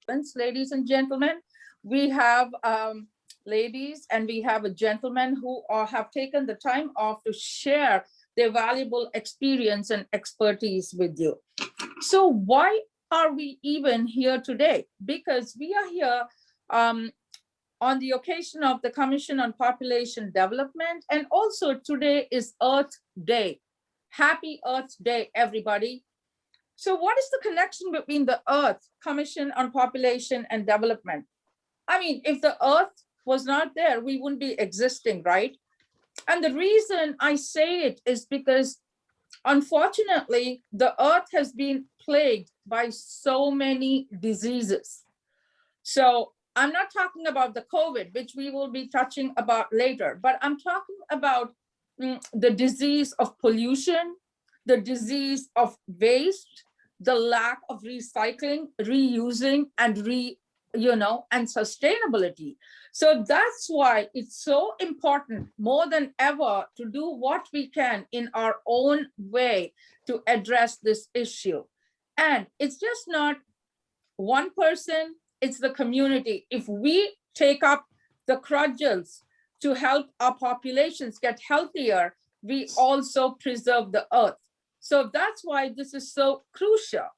Ladies and gentlemen, we have ladies and we have a gentleman who have taken the time off to share their valuable experience and expertise with you. So why are we even here today? Because we are here on the occasion of the Commission on Population Development, and also today is Earth Day. Happy Earth Day, everybody. So what is the connection between the Earth, Commission on Population and Development? I mean, if the Earth was not there, we wouldn't be existing, right? And the reason I say it is because, unfortunately, the Earth has been plagued by so many diseases. So I'm not talking about the COVID, which we will be touching about later, but I'm talking about the disease of pollution, the disease of waste, the lack of recycling, reusing, and and sustainability. So that's why it's so important more than ever to do what we can in our own way to address this issue. And it's just not one person, it's the community. If we take up the cudgels to help our populations get healthier, we also preserve the earth. So that's why this is so crucial.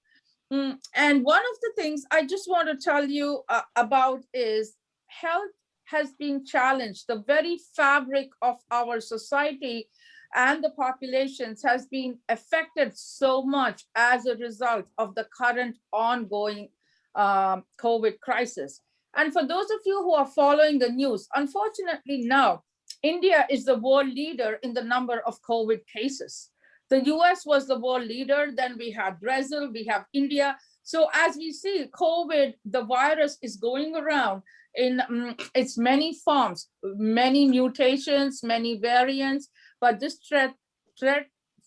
And one of the things I just want to tell you about is health has been challenged. The very fabric of our society and the populations has been affected so much as a result of the current ongoing COVID crisis. And for those of you who are following the news, unfortunately now, India is the world leader in the number of COVID cases. The US was the world leader, then we have Brazil, we have India. So as we see, COVID, the virus is going around in its many forms, many mutations, many variants, but this threat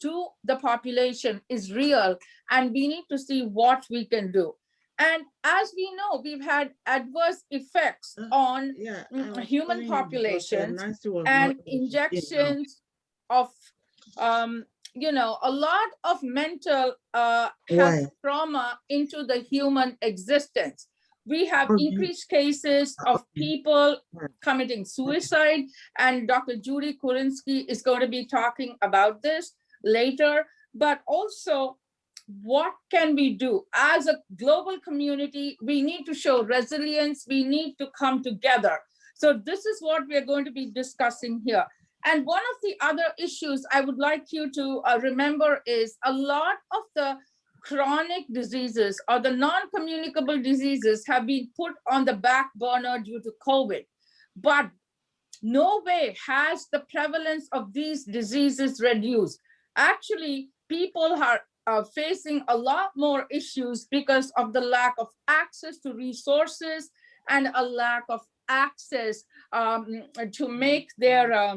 to the population is real, and we need to see what we can do. And as we know, we've had adverse effects on human populations and injections of, a lot of mental health trauma into the human existence. We have increased cases of people committing suicide, and Dr. Judy Kuriansky is going to be talking about this later. But also, what can we do? As a global community, we need to show resilience, we need to come together. So this is what we're going to be discussing here. And one of the other issues I would like you to remember is a lot of the chronic diseases or the non-communicable diseases have been put on the back burner due to COVID. But no way has the prevalence of these diseases reduced. Actually, people are facing a lot more issues because of the lack of access to resources and a lack of access to make their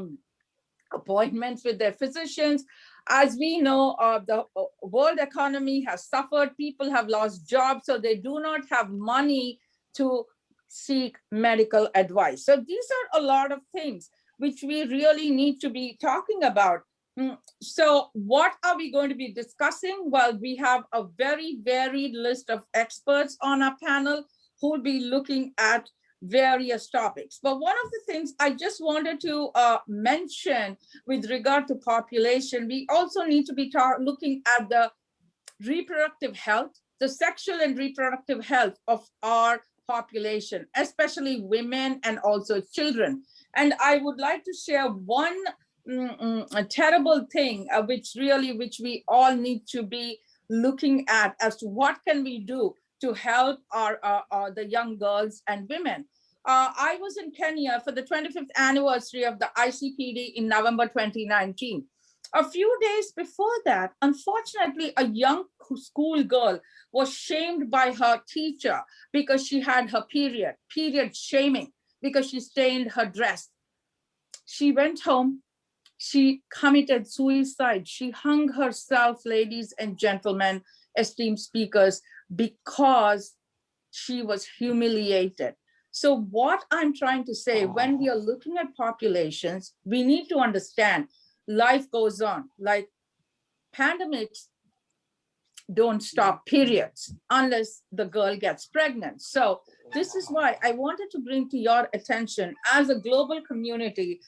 appointments with their physicians. As we know, the world economy has suffered, people have lost jobs, so they do not have money to seek medical advice. So these are a lot of things which we really need to be talking about. So what are we going to be discussing? Well, we have a very varied list of experts on our panel who will be looking at various topics. But one of the things I just wanted to mention with regard to population, we also need to be looking at the reproductive health, the sexual and reproductive health of our population, especially women and also children. And I would like to share one a terrible thing, which we all need to be looking at as to what can we do to help the young girls and women. I was in Kenya for the 25th anniversary of the ICPD in November 2019. A few days before that, unfortunately, a young school girl was shamed by her teacher because she had her period shaming, because she stained her dress. She went home, she committed suicide. She hung herself, ladies and gentlemen, esteemed speakers, because she was humiliated. So what I'm trying to say, when we are looking at populations, we need to understand life goes on. Like pandemics don't stop periods unless the girl gets pregnant. So this is why I wanted to bring to your attention, as a global community,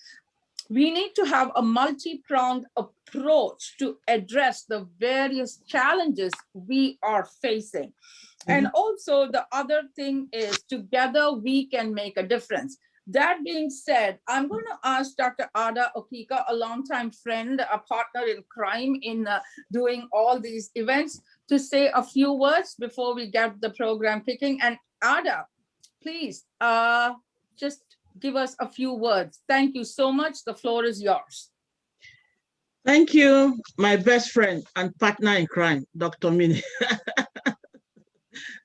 we need to have a multi-pronged approach to address the various challenges we are facing. And also the other thing is, together we can make a difference. That being said, I'm going to ask Dr. Ada Okika, a longtime friend, a partner in crime in doing all these events, to say a few words before we get the program kicking. And Ada, please just give us a few words. Thank you so much. The floor is yours. Thank you, my best friend and partner in crime, Dr. Mini.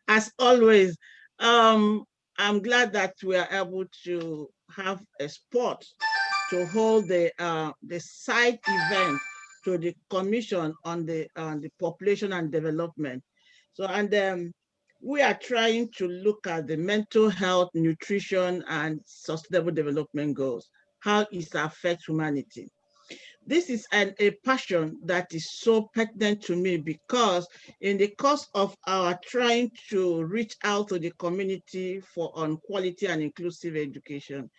As always, I'm glad that we are able to have a spot to hold the side event to the Commission on the Population and Development. So, and we are trying to look at the mental health, nutrition, and sustainable development goals, how it affects humanity. This is a passion that is so pertinent to me, because in the course of our trying to reach out to the community for on quality and inclusive education,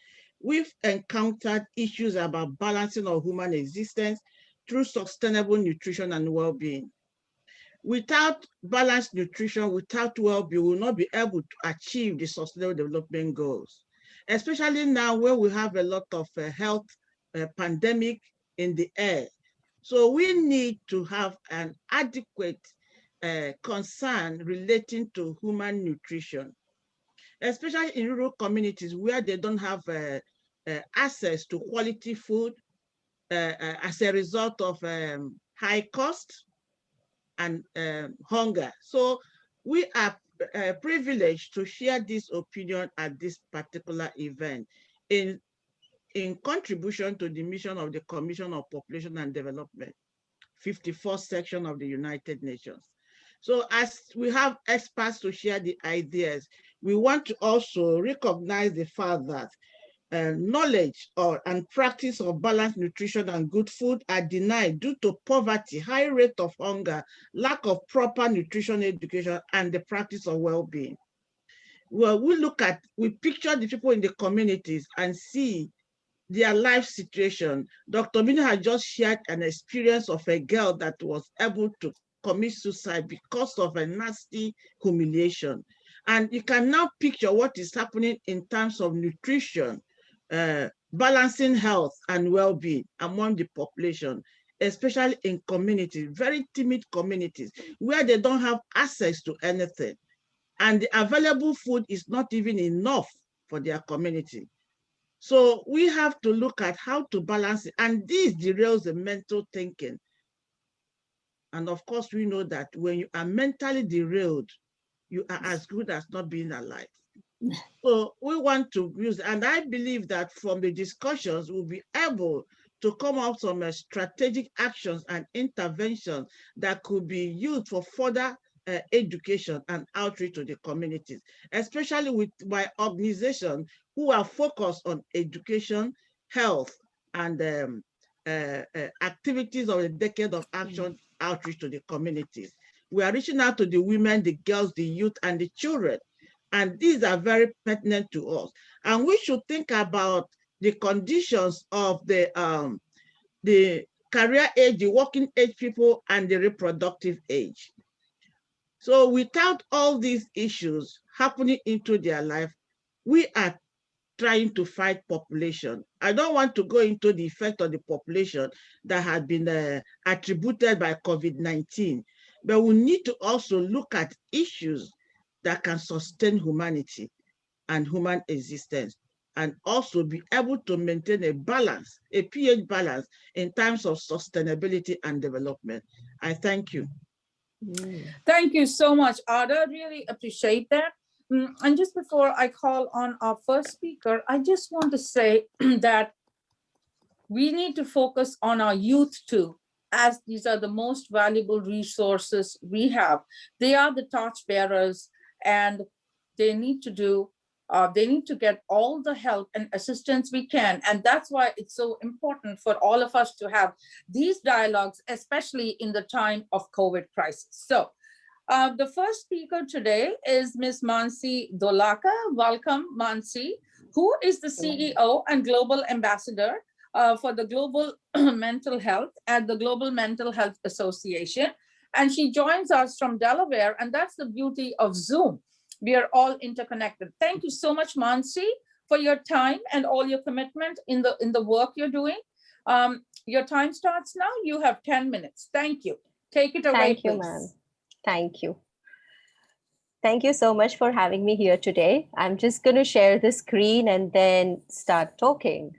we've encountered issues about balancing of human existence through sustainable nutrition and well-being. Without balanced nutrition, without well-being, we will not be able to achieve the sustainable development goals, especially now where we have a lot of health pandemic in the air. So we need to have an adequate concern relating to human nutrition, especially in rural communities where they don't have access to quality food as a result of high cost and hunger. So we are privileged to share this opinion at this particular event in contribution to the mission of the Commission on Population and Development, 54th section of the United Nations. So as we have experts to share the ideas, we want to also recognize the fact that knowledge and practice of balanced nutrition and good food are denied due to poverty, high rate of hunger, lack of proper nutrition education, and the practice of well-being. Well, we picture the people in the communities and see their life situation. Dr. Mina had just shared an experience of a girl that was able to commit suicide because of a nasty humiliation. And you can now picture what is happening in terms of nutrition, balancing health and well-being among the population, especially in communities, very timid communities, where they don't have access to anything. And the available food is not even enough for their community. So we have to look at how to balance it. And this derails the mental thinking. And of course, we know that when you are mentally derailed, you are as good as not being alive. So we want to use, and I believe that from the discussions, we'll be able to come up with some strategic actions and interventions that could be used for further education and outreach to the communities, especially with my organization who are focused on education, health, and activities of the decade of action outreach to the communities. We are reaching out to the women, the girls, the youth, and the children. And these are very pertinent to us. And we should think about the conditions of the career age, the working age people, and the reproductive age. So without all these issues happening into their life, we are trying to fight population. I don't want to go into the effect of the population that had been attributed by COVID-19, but we need to also look at issues that can sustain humanity and human existence, and also be able to maintain a balance, a pH balance in terms of sustainability and development. I thank you. Thank you so much, Ada. Really appreciate that. And just before I call on our first speaker, I just want to say that we need to focus on our youth too, as these are the most valuable resources we have. They are the torchbearers, and they need to get all the help and assistance we can. And that's why it's so important for all of us to have these dialogues, especially in the time of COVID crisis. So The first speaker today is Ms. Mansi Dolaka. Welcome, Mansi, who is the CEO and Global Ambassador for the Global Mental Health at the Global Mental Health Association. And she joins us from Delaware, and that's the beauty of Zoom. We are all interconnected. Thank you so much, Mansi, for your time and all your commitment in the work you're doing. Your time starts now. You have 10 minutes. Thank you. Take it away, Thank you, please. ma'am. Thank you. Thank you so much for having me here today. I'm just going to share the screen and then start talking.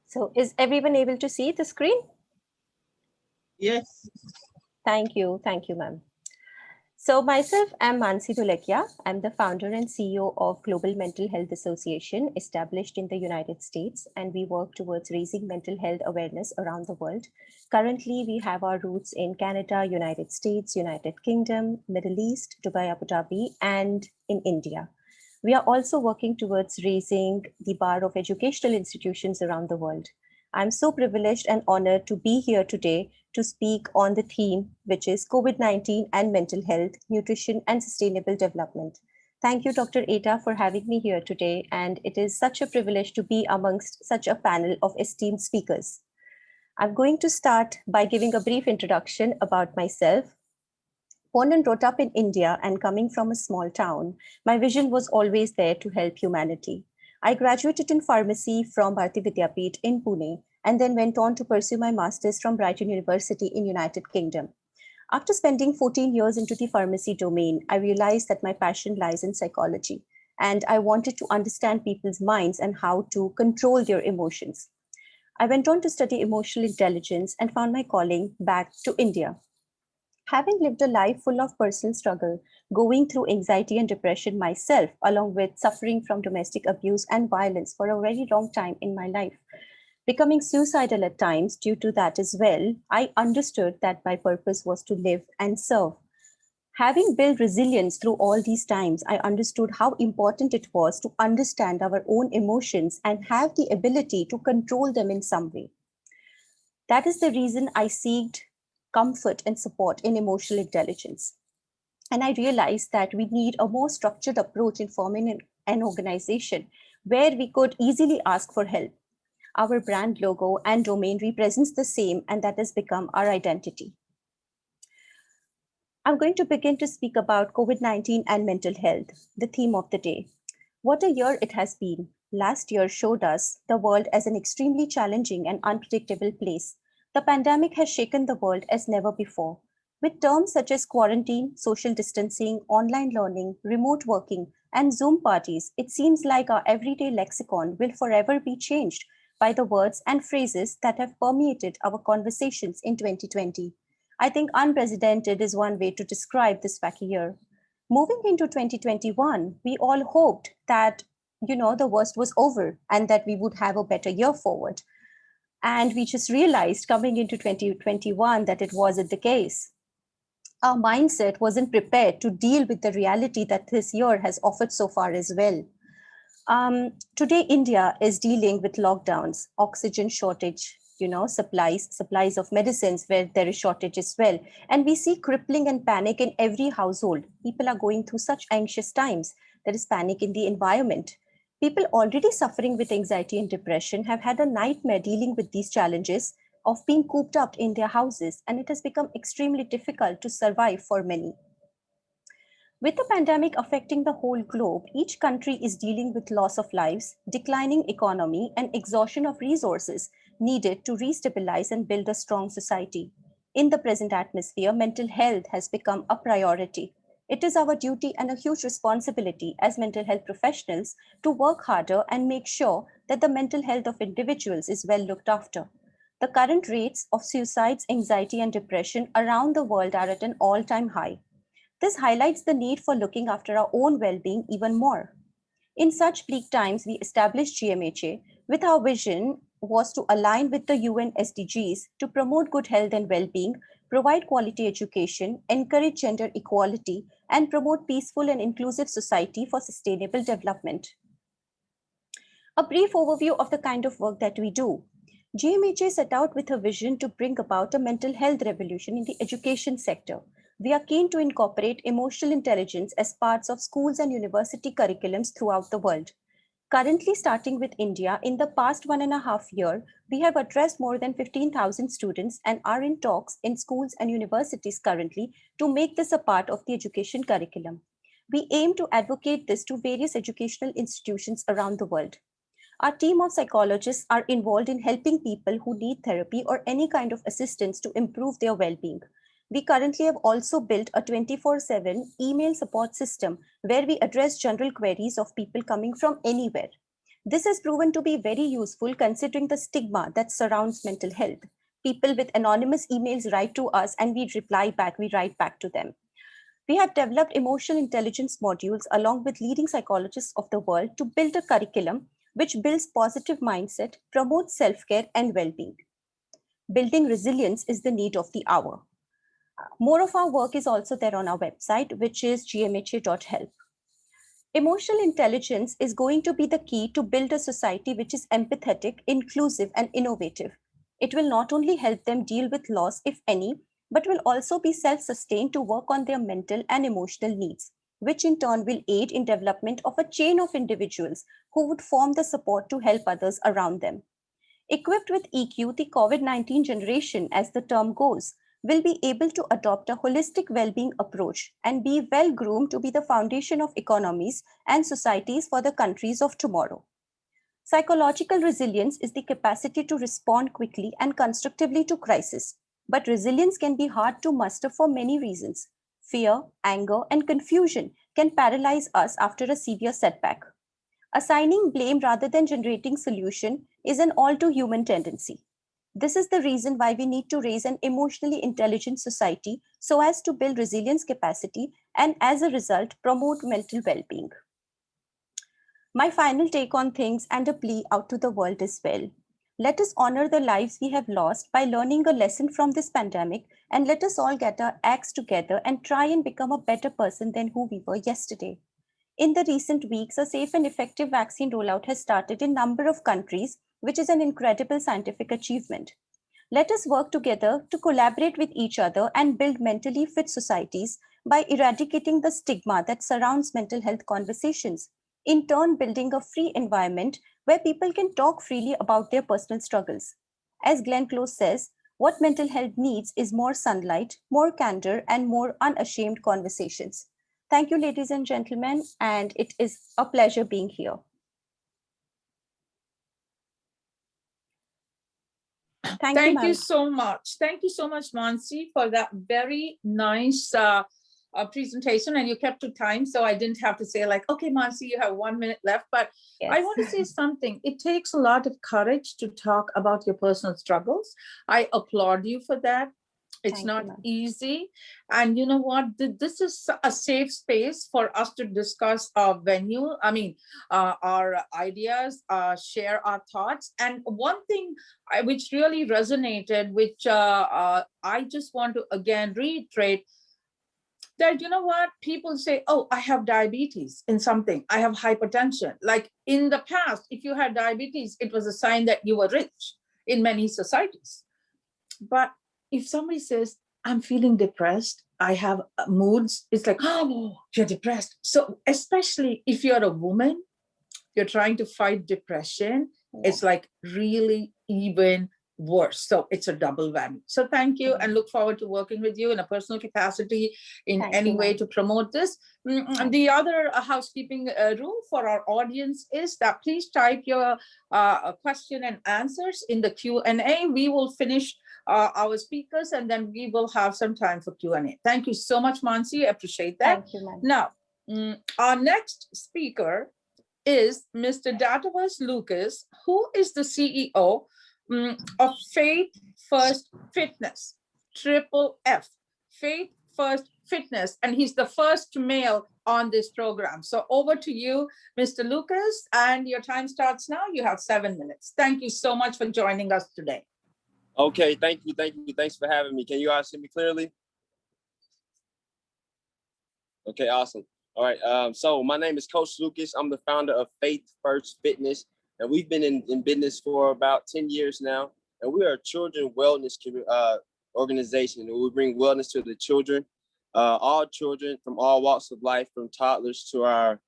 So is everyone able to see the screen? Yes. Thank you. Thank you, ma'am. So myself, I'm Mansi Dolaka. I'm the founder and CEO of Global Mental Health Association, established in the United States, and we work towards raising mental health awareness around the world. Currently, we have our roots in Canada, United States, United Kingdom, Middle East, Dubai, Abu Dhabi, and in India. We are also working towards raising the bar of educational institutions around the world. I'm so privileged and honored to be here today to speak on the theme, which is COVID-19 and mental health, nutrition, and sustainable development. Thank you, Dr. Eta, for having me here today. And it is such a privilege to be amongst such a panel of esteemed speakers. I'm going to start by giving a brief introduction about myself. Born and brought up in India and coming from a small town, my vision was always there to help humanity. I graduated in pharmacy from Bharati Vidyapeeth in Pune and then went on to pursue my master's from Brighton University in United Kingdom. After spending 14 years into the pharmacy domain, I realized that my passion lies in psychology, and I wanted to understand people's minds and how to control their emotions. I went on to study emotional intelligence and found my calling back to India. Having lived a life full of personal struggle, going through anxiety and depression myself, along with suffering from domestic abuse and violence for a very long time in my life, becoming suicidal at times due to that as well, I understood that my purpose was to live and serve. Having built resilience through all these times, I understood how important it was to understand our own emotions and have the ability to control them in some way. That is the reason I seeked comfort and support in emotional intelligence. And I realized that we need a more structured approach in forming an organization where we could easily ask for help. Our brand logo and domain represents the same, and that has become our identity. I'm going to begin to speak about COVID-19 and mental health, the theme of the day. What a year it has been. Last year showed us the world as an extremely challenging and unpredictable place. The pandemic has shaken the world as never before. With terms such as quarantine, social distancing, online learning, remote working, and Zoom parties, it seems like our everyday lexicon will forever be changed by the words and phrases that have permeated our conversations in 2020. I think unprecedented is one way to describe this wacky year. Moving into 2021, we all hoped that the worst was over and that we would have a better year forward. And we just realized coming into 2021 that it wasn't the case. Our mindset wasn't prepared to deal with the reality that this year has offered so far as well. Today, India is dealing with lockdowns, oxygen shortage, supplies of medicines where there is shortage as well. And we see crippling and panic in every household. People are going through such anxious times. There is panic in the environment. People already suffering with anxiety and depression have had a nightmare dealing with these challenges of being cooped up in their houses, and it has become extremely difficult to survive for many. With the pandemic affecting the whole globe, each country is dealing with loss of lives, declining economy, and exhaustion of resources needed to restabilize and build a strong society. In the present atmosphere, mental health has become a priority. It is our duty and a huge responsibility as mental health professionals to work harder and make sure that the mental health of individuals is well looked after. The current rates of suicides, anxiety, and depression around the world are at an all-time high. This highlights the need for looking after our own well-being even more. In such bleak times, we established GMHA with our vision was to align with the UN SDGs to promote good health and well-being, provide quality education, encourage gender equality, and promote peaceful and inclusive society for sustainable development. A brief overview of the kind of work that we do. GMHA set out with a vision to bring about a mental health revolution in the education sector. We are keen to incorporate emotional intelligence as parts of schools and university curriculums throughout the world. Currently, starting with India, in the past 1.5 years, we have addressed more than 15,000 students and are in talks in schools and universities currently to make this a part of the education curriculum. We aim to advocate this to various educational institutions around the world. Our team of psychologists are involved in helping people who need therapy or any kind of assistance to improve their well-being. We currently have also built a 24/7 email support system where we address general queries of people coming from anywhere. This has proven to be very useful considering the stigma that surrounds mental health. People with anonymous emails write to us and we write back to them. We have developed emotional intelligence modules along with leading psychologists of the world to build a curriculum which builds positive mindset, promotes self-care and well-being. Building resilience is the need of the hour. More of our work is also there on our website, which is gmha.help. Emotional intelligence is going to be the key to build a society which is empathetic, inclusive, and innovative. It will not only help them deal with loss, if any, but will also be self-sustained to work on their mental and emotional needs, which in turn will aid in development of a chain of individuals who would form the support to help others around them. Equipped with EQ, the COVID-19 generation, as the term goes, will be able to adopt a holistic well-being approach and be well-groomed to be the foundation of economies and societies for the countries of tomorrow. Psychological resilience is the capacity to respond quickly and constructively to crisis, but resilience can be hard to muster for many reasons. Fear, anger, and confusion can paralyze us after a severe setback. Assigning blame rather than generating solution is an all-too-human tendency. This is the reason why we need to raise an emotionally intelligent society so as to build resilience capacity and as a result promote mental well-being. My final take on things and a plea out to the world as well. Let us honor the lives we have lost by learning a lesson from this pandemic, and let us all get our acts together and try and become a better person than who we were yesterday. In the recent weeks, a safe and effective vaccine rollout has started in a number of countries, which is an incredible scientific achievement. Let us work together to collaborate with each other and build mentally fit societies by eradicating the stigma that surrounds mental health conversations, in turn building a free environment where people can talk freely about their personal struggles. As Glenn Close says, what mental health needs is more sunlight, more candor, and more unashamed conversations. Thank you, ladies and gentlemen, and it is a pleasure being here. Thank you so much. Thank you so much, Mansi, for that very nice presentation. And you kept to time, so I didn't have to say like, okay, Mansi, you have 1 minute left. But yes. I want to say something. It takes a lot of courage to talk about your personal struggles. I applaud you for that. It's not easy. And you know what? This is a safe space for us to discuss our our ideas, share our thoughts. And one thing which really resonated, which I just want to again reiterate, that, you know what, people say, oh, I have diabetes in something, I have hypertension. Like in the past, if you had diabetes, it was a sign that you were rich in many societies. But if somebody says, I'm feeling depressed, I have moods, it's like, oh, you're depressed. So especially if you're a woman, you're trying to fight depression, it's like really even worse. So it's a double whammy. So thank you, and look forward to working with you in a personal capacity in any way to promote this. And the other housekeeping rule for our audience is that please type your question and answers in the Q&A. We will finish our speakers, and then we will have some time for Q&A. Thank you so much, Mansi. I appreciate that. Thank you, ma'am. Now, our next speaker is Mr. Datavas Lucas, who is the CEO of Faith First Fitness, triple F, Faith First Fitness, and he's the first male on this program. So over to you, Mr. Lucas, and your time starts now. You have 7 minutes. Thank you so much for joining us today. Okay, thank you. Thanks for having me. Can you all see me clearly? Okay, awesome. All right, so my name is Coach Lucas. I'm the founder of Faith First Fitness, and we've been in business for about 10 years now. and we are a children wellness organization, and we bring wellness to the children, all children from all walks of life, from toddlers to our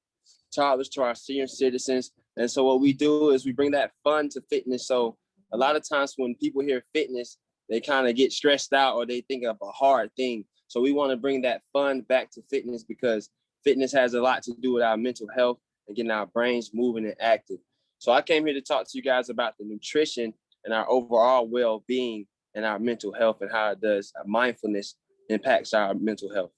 senior citizens. And so what we do is we bring that fun to fitness. So a lot of times when people hear fitness, they kind of get stressed out or they think of a hard thing. So we want to bring that fun back to fitness, because fitness has a lot to do with our mental health and getting our brains moving and active. So I came here to talk to you guys about the nutrition and our overall well-being and our mental health, and how it does mindfulness impacts our mental health.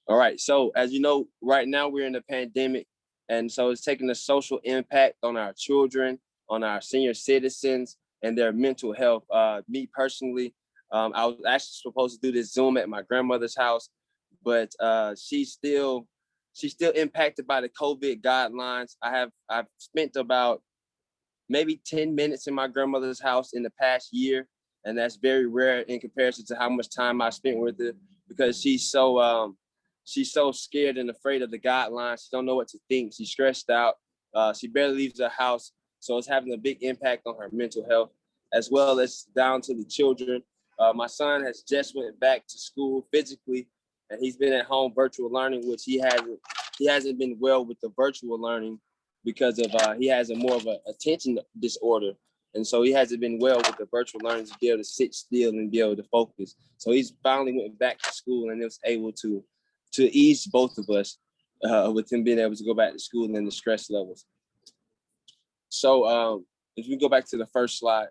All right, so as you know, right now we're in a pandemic, and so it's taking a social impact on our children, on our senior citizens, and their mental health. Me personally, I was actually supposed to do this Zoom at my grandmother's house, but she's still impacted by the COVID guidelines. I've spent about maybe 10 minutes in my grandmother's house in the past year, and that's very rare in comparison to how much time I spent with her, because she's so scared and afraid of the guidelines. She don't know what to think. She's stressed out. She barely leaves the house. So it's having a big impact on her mental health, as well as down to the children. My son has just went back to school physically, and he's been at home virtual learning, which he hasn't been well with the virtual learning, because of he has a more of an attention disorder. And so he hasn't been well with the virtual learning to be able to sit still and be able to focus. So he's finally went back to school, and it was able to ease both of us with him being able to go back to school and then the stress levels. So if we go back to the first slide.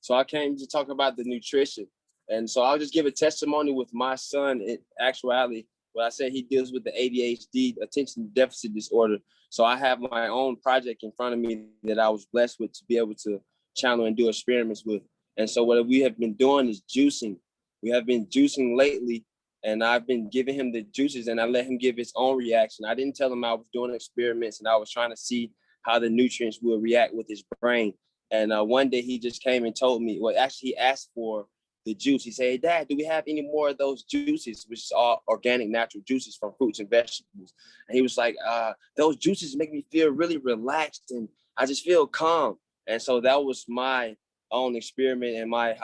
So I came to talk about the nutrition. And so I'll just give a testimony with my son. In actuality, what I said, he deals with the ADHD, attention deficit disorder. So I have my own project in front of me that I was blessed with to be able to channel and do experiments with. And so what we have been doing is juicing. We have been juicing lately, and I've been giving him the juices, and I let him give his own reaction. I didn't tell him I was doing experiments, and I was trying to see how the nutrients will react with his brain. And one day he just came and told me, well, actually he asked for the juice. He said, "Hey, Dad, do we have any more of those juices?" Which is all organic, natural juices from fruits and vegetables. And he was like, "Those juices make me feel really relaxed, and I just feel calm." And so that was my own experiment, and my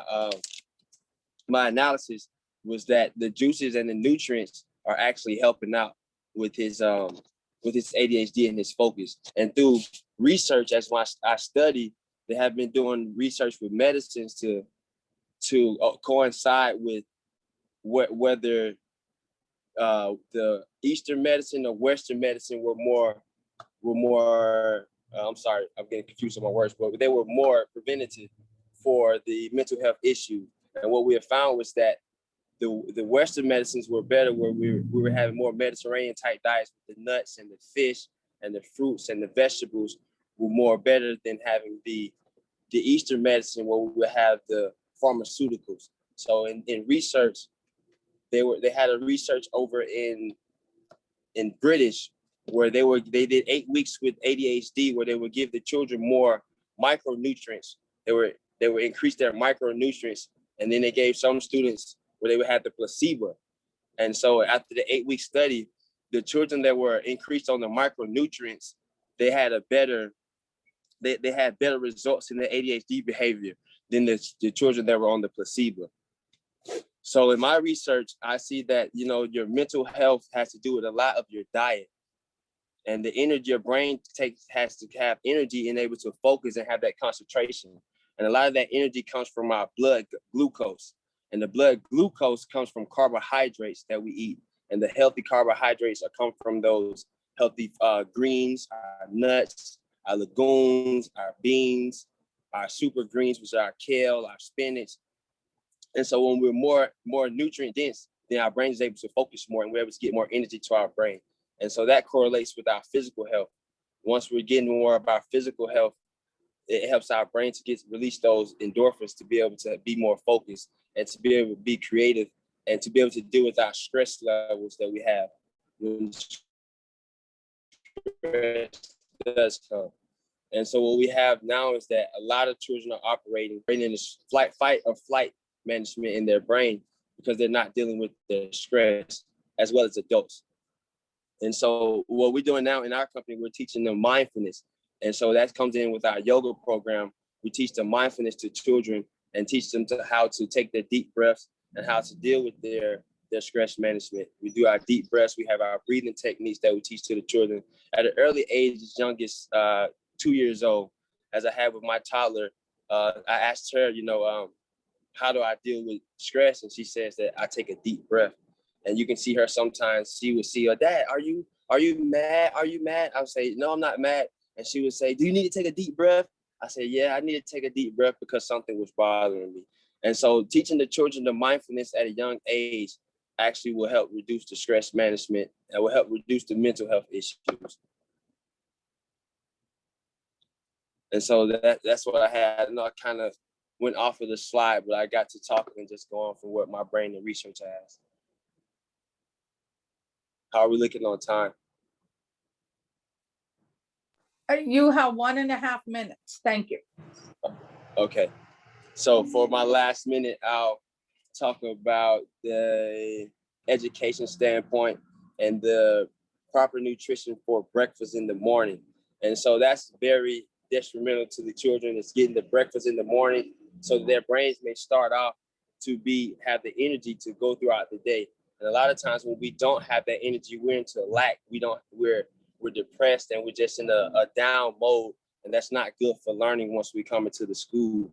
analysis was that the juices and the nutrients are actually helping out with his ADHD and his focus. And through research, as I study, they have been doing research with medicines to coincide with whether the Eastern medicine or Western medicine were more. I'm sorry, I'm getting confused on my words, but they were more preventative for the mental health issue. And what we have found was that the Western medicines were better, where we were having more Mediterranean type diets with the nuts and the fish and the fruits and the vegetables were more better than having the Eastern medicine, where we would have the pharmaceuticals. So in research, they had a research over in British, where they did 8 weeks with ADHD, where they would give the children more micronutrients. They would increase their micronutrients, and then they gave some students where they would have the placebo. And so after the 8-week study, the children that were increased on the micronutrients, they had better results in the ADHD behavior than the children that were on the placebo. So in my research, I see that, your mental health has to do with a lot of your diet, and the energy your brain has to have energy and able to focus and have that concentration. And a lot of that energy comes from our blood glucose, and the blood glucose comes from carbohydrates that we eat. And the healthy carbohydrates come from those healthy greens, our nuts, our legumes, our beans, our super greens, which are our kale, our spinach. And so when we're more nutrient dense, then our brain is able to focus more, and we're able to get more energy to our brain. And so that correlates with our physical health. Once we're getting more of our physical health, it helps our brain to release those endorphins to be able to be more focused and to be able to be creative and to be able to deal with our stress levels that we have when stress does come. And so what we have now is that a lot of children are operating in this fight or flight management in their brain, because they're not dealing with the stress as well as adults. And so what we're doing now in our company, we're teaching them mindfulness. And so that comes in with our yoga program. We teach them mindfulness to children and teach them how to take their deep breaths and how to deal with their stress management. We do our deep breaths. We have our breathing techniques that we teach to the children at an early age, as young as 2 years old. As I had with my toddler, I asked her, how do I deal with stress? And she says that I take a deep breath. And you can see her sometimes, she would see her, Dad, are you mad? Are you mad? I would say, no, I'm not mad. And she would say, do you need to take a deep breath? I said, yeah, I need to take a deep breath because something was bothering me. And so teaching the children the mindfulness at a young age actually will help reduce the stress management and will help reduce the mental health issues. And so that's what I had. I kind of went off of the slide, but I got to talking and just going from what my brain and research has. How are we looking on time? You have 1.5 minutes. Thank you. Okay. So for my last minute, I'll talk about the education standpoint and the proper nutrition for breakfast in the morning. And so that's very detrimental to the children. It's getting the breakfast in the morning so that their brains may start off to have the energy to go throughout the day. And a lot of times when we don't have that energy, we're into lack. We're depressed and we're just in a down mode. And that's not good for learning once we come into the school.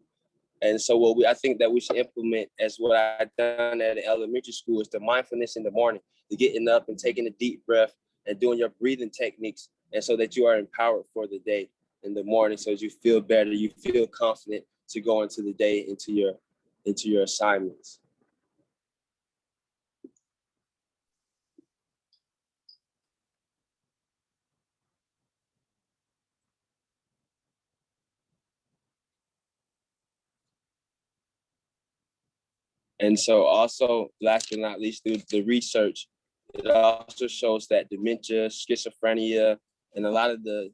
And so I think that we should implement as what I've done at the elementary school is the mindfulness in the morning, the getting up and taking a deep breath and doing your breathing techniques. And so that you are empowered for the day in the morning. So as you feel better, you feel confident to go into the day, into your assignments. And so also, last but not least, through the research, it also shows that dementia, schizophrenia, and a lot of the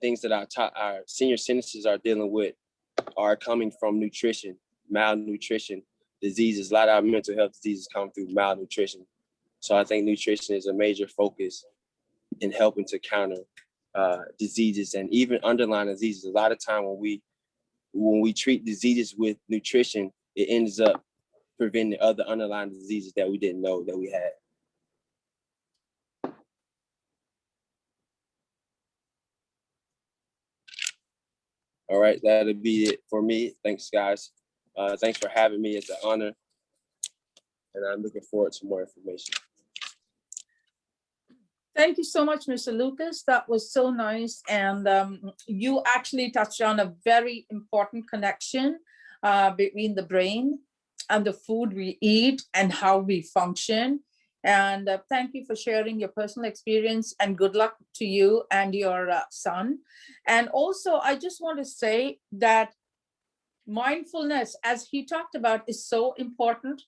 things that our senior citizens are dealing with are coming from nutrition, malnutrition, diseases. A lot of our mental health diseases come through malnutrition. So I think nutrition is a major focus in helping to counter diseases and even underlying diseases. A lot of time when we treat diseases with nutrition, it ends up preventing other underlying diseases that we didn't know that we had. All right, that'll be it for me. Thanks, guys. Thanks for having me. It's an honor. And I'm looking forward to more information. Thank you so much, Mr. Lucas. That was so nice. And you actually touched on a very important connection between the brain and the food we eat and how we function. And thank you for sharing your personal experience, and good luck to you and your son. And also, I just want to say that mindfulness, as he talked about, is so important.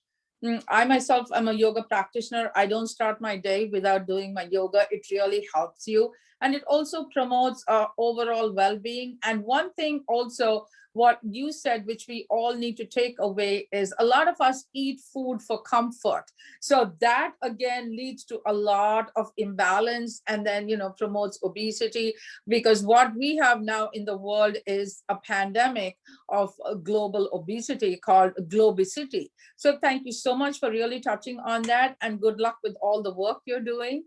I myself am a yoga practitioner. I don't start my day without doing my yoga. It really helps you. And it also promotes overall well-being. And one thing also, what you said, which we all need to take away, is a lot of us eat food for comfort. So that again leads to a lot of imbalance and then, promotes obesity, because what we have now in the world is a pandemic of global obesity called globicity. So thank you so much for really touching on that, and good luck with all the work you're doing.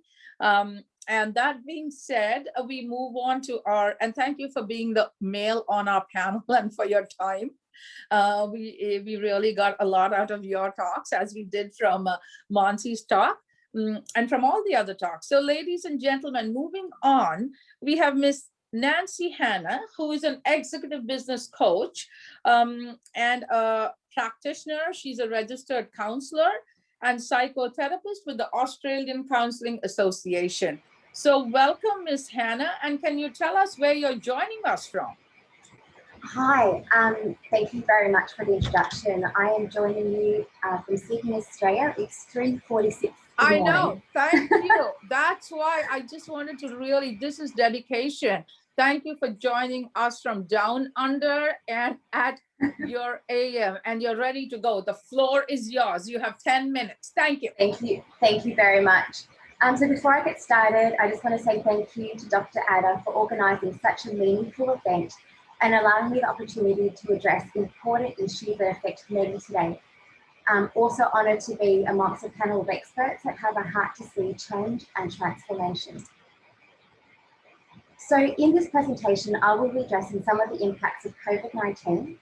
And that being said, we move on to and thank you for being the male on our panel and for your time. We really got a lot out of your talks, as we did from Monsi's talk and from all the other talks. So ladies and gentlemen, moving on, we have Miss Nancy Hanna, who is an executive business coach and a practitioner. She's a registered counselor and psychotherapist with the Australian Counselling Association. So welcome, Ms. Hanna, and can you tell us where you're joining us from? Hi, thank you very much for the introduction. I am joining you from Sydney, Australia. It's 3:46. I know, thank you. That's why I just wanted to this is dedication. Thank you for joining us from down under and at your AM, and you're ready to go. The floor is yours. You have 10 minutes. Thank you. Thank you very much. So before I get started, I just want to say thank you to Dr. Ada for organising such a meaningful event and allowing me the opportunity to address important issues that affect many today. I'm also honoured to be amongst a panel of experts that have a heart to see change and transformation. So in this presentation, I will be addressing some of the impacts of COVID-19,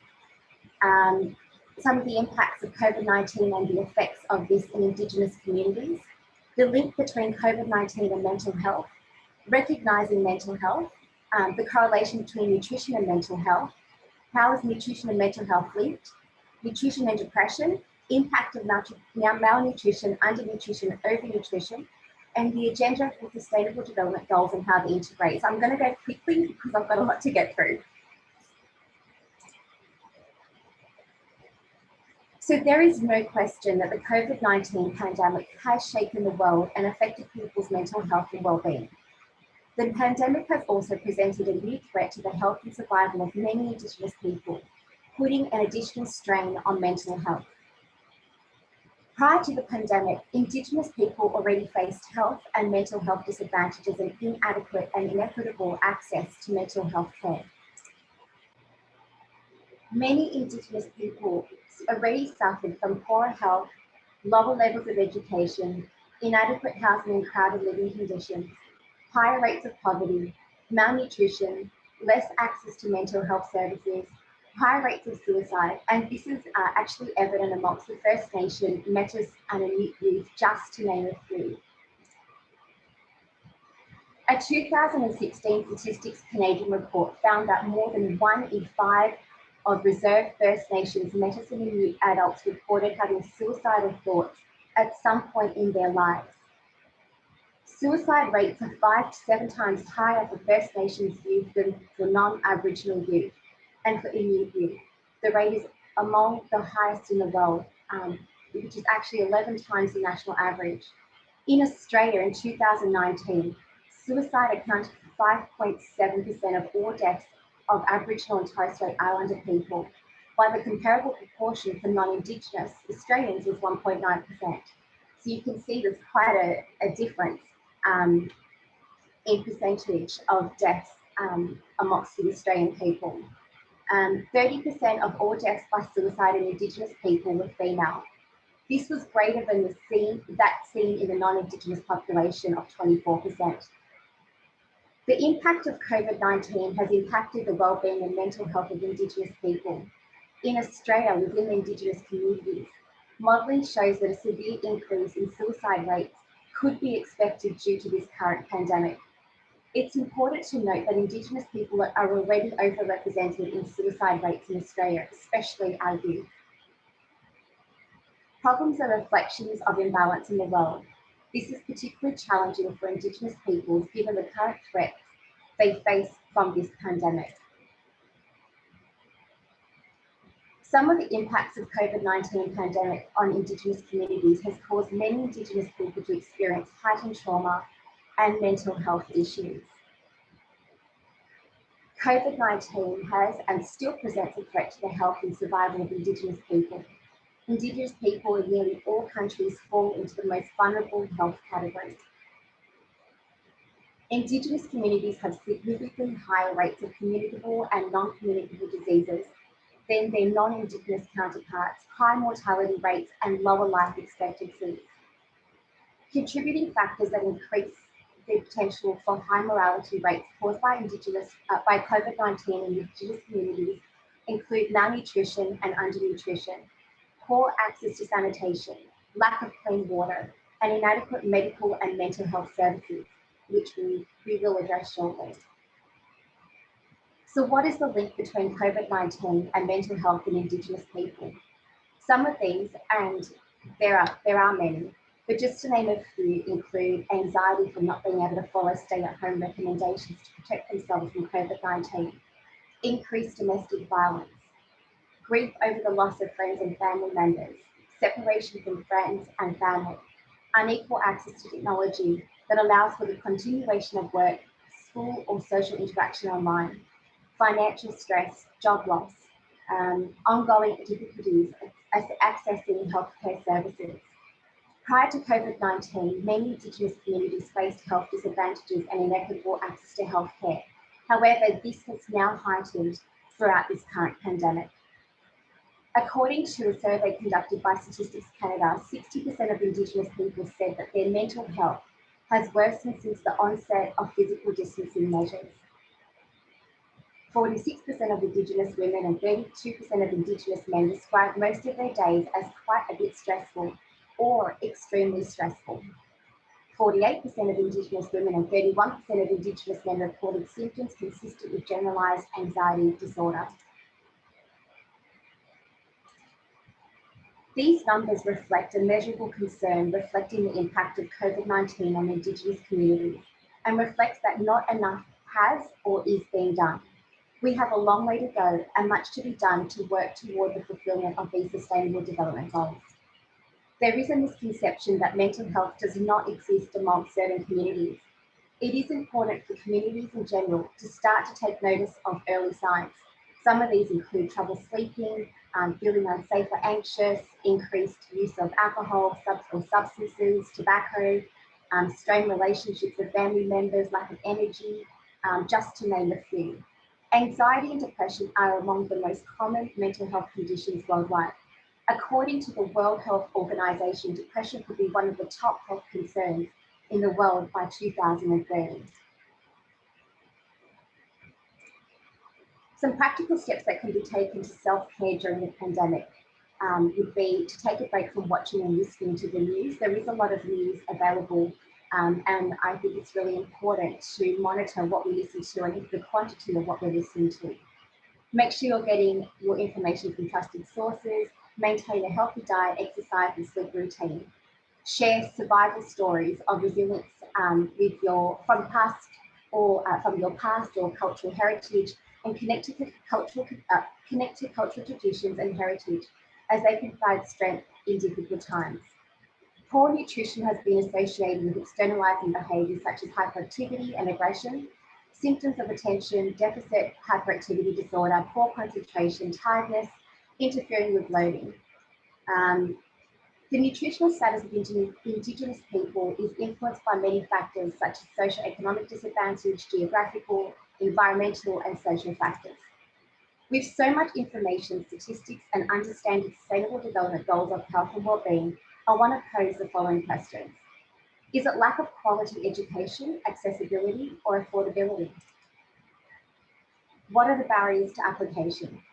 some of the impacts of COVID-19 and the effects of this in Indigenous communities, the link between COVID-19 and mental health, recognising mental health, the correlation between nutrition and mental health, how is nutrition and mental health linked, nutrition and depression, impact of malnutrition, undernutrition, overnutrition, and the agenda for sustainable development goals and how they integrate. So I'm going to go quickly because I've got a lot to get through. So there is no question that the COVID-19 pandemic has shaken the world and affected people's mental health and well-being. The pandemic has also presented a new threat to the health and survival of many Indigenous people, putting an additional strain on mental health. Prior to the pandemic, Indigenous people already faced health and mental health disadvantages and inadequate and inequitable access to mental health care. Many Indigenous people already suffered from poor health, lower levels of education, inadequate housing and crowded living conditions, higher rates of poverty, malnutrition, less access to mental health services, high rates of suicide, and this is actually evident amongst the First Nation, Metis and Inuit youth, just to name a few. A 2016 Statistics Canadian report found that more than 1 in 5 of reserved First Nations, Metis and Inuit adults reported having suicidal thoughts at some point in their lives. Suicide rates are 5 to 7 times higher for First Nations youth than for non-Aboriginal youth. And for Inuit youth, the rate is among the highest in the world, which is actually 11 times the national average. In Australia in 2019, suicide accounted for 5.7% of all deaths of Aboriginal and Torres Strait Islander people, while the comparable proportion for non-Indigenous Australians was 1.9%. So you can see there's quite a difference in percentage of deaths amongst the Australian people. 30% of all deaths by suicide in Indigenous people were female. This was greater than that seen in the non-Indigenous population of 24%. The impact of COVID-19 has impacted the well-being and mental health of Indigenous people. In Australia, within the Indigenous communities, modelling shows that a severe increase in suicide rates could be expected due to this current pandemic. It's important to note that Indigenous people are already overrepresented in suicide rates in Australia, especially our youth. Problems are reflections of imbalance in the world. This is particularly challenging for Indigenous peoples given the current threats they face from this pandemic. Some of the impacts of COVID-19 pandemic on Indigenous communities has caused many Indigenous people to experience heightened trauma and mental health issues. COVID-19 has and still presents a threat to the health and survival of Indigenous people. Indigenous people in nearly all countries fall into the most vulnerable health categories. Indigenous communities have significantly higher rates of communicable and non-communicable diseases than their non-Indigenous counterparts, high mortality rates and lower life expectancies. Contributing factors that increase the potential for high mortality rates caused by COVID-19 in Indigenous communities include malnutrition and undernutrition, poor access to sanitation, lack of clean water, and inadequate medical and mental health services, which we will address shortly. So what is the link between COVID-19 and mental health in Indigenous people? Some of these, and there are many, but just to name a few, include anxiety from not being able to follow stay-at-home recommendations to protect themselves from COVID-19, increased domestic violence, grief over the loss of friends and family members, separation from friends and family, unequal access to technology that allows for the continuation of work, school or social interaction online, financial stress, job loss, ongoing difficulties accessing healthcare services, Prior to COVID-19, many Indigenous communities faced health disadvantages and inequitable access to healthcare. However, this has now heightened throughout this current pandemic. According to a survey conducted by Statistics Canada, 60% of Indigenous people said that their mental health has worsened since the onset of physical distancing measures. 46% of Indigenous women and 32% of Indigenous men describe most of their days as quite a bit stressful or extremely stressful. 48% of Indigenous women and 31% of Indigenous men reported symptoms consistent with generalised anxiety disorder. These numbers reflect a measurable concern reflecting the impact of COVID-19 on Indigenous communities and reflects that not enough has or is being done. We have a long way to go and much to be done to work toward the fulfillment of these Sustainable Development Goals. There is a misconception that mental health does not exist among certain communities. It is important for communities in general to start to take notice of early signs. Some of these include trouble sleeping, feeling unsafe or anxious, increased use of alcohol or substances, tobacco, strained relationships with family members, lack of energy, just to name a few. Anxiety and depression are among the most common mental health conditions worldwide. According to the World Health Organization, depression could be one of the top health concerns in the world by 2030. Some practical steps that can be taken to self-care during the pandemic would be to take a break from watching and listening to the news. There is a lot of news available, and I think it's really important to monitor what we listen to and the quantity of what we're listening to. Make sure you're getting your information from trusted sources, maintain a healthy diet, exercise and sleep routine. Share survival stories of resilience from your past or cultural heritage, and connect to cultural traditions and heritage as they can provide strength in difficult times. Poor nutrition has been associated with externalizing behaviours such as hyperactivity and aggression, symptoms of attention deficit hyperactivity disorder, poor concentration, tiredness, interfering with loading. The nutritional status of Indigenous people is influenced by many factors such as socioeconomic disadvantage, geographical, environmental and social factors. With so much information, statistics and understanding Sustainable Development Goals of health and wellbeing, I want to pose the following questions. Is it lack of quality education, accessibility or affordability? What are the barriers to application?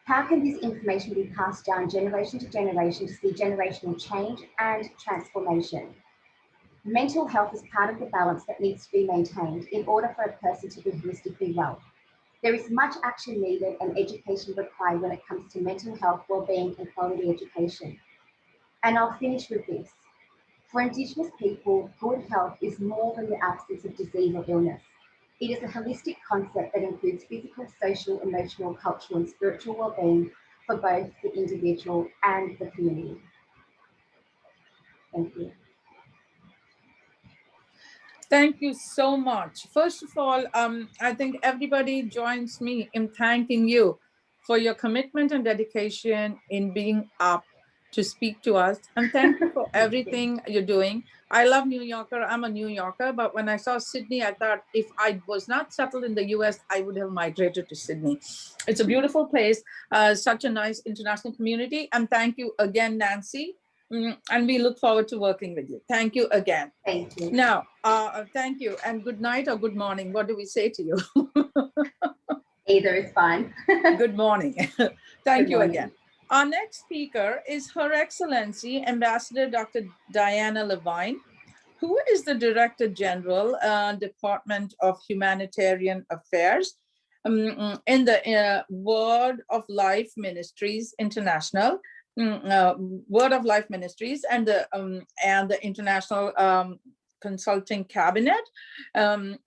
How can this information be passed down generation to generation to see generational change and transformation? Mental health is part of the balance that needs to be maintained in order for a person to be holistically well. There is much action needed and education required when it comes to mental health, wellbeing and quality education. And I'll finish with this. For Indigenous people, good health is more than the absence of disease or illness. It is a holistic concept that includes physical, social, emotional, cultural and spiritual wellbeing for both the individual and the community. Thank you. Thank you so much. First of all, I think everybody joins me in thanking you for your commitment and dedication in being up to speak to us. And thank you for everything you're doing. I love New Yorker. I'm a New Yorker, but when I saw Sydney, I thought if I was not settled in the US, I would have migrated to Sydney. It's a beautiful place, such a nice international community. And thank you again, Nancy. And we look forward to working with you. Thank you again. Thank you. Now, thank you and good night or good morning. What do we say to you? Either is fine. Good morning. Thank Good you morning. again. Our next speaker is Her Excellency Ambassador Dr. Diana Levine, who is the Director General, Department of Humanitarian Affairs in the Word of Life Ministries International. Word of Life Ministries and the International Consulting Cabinet. And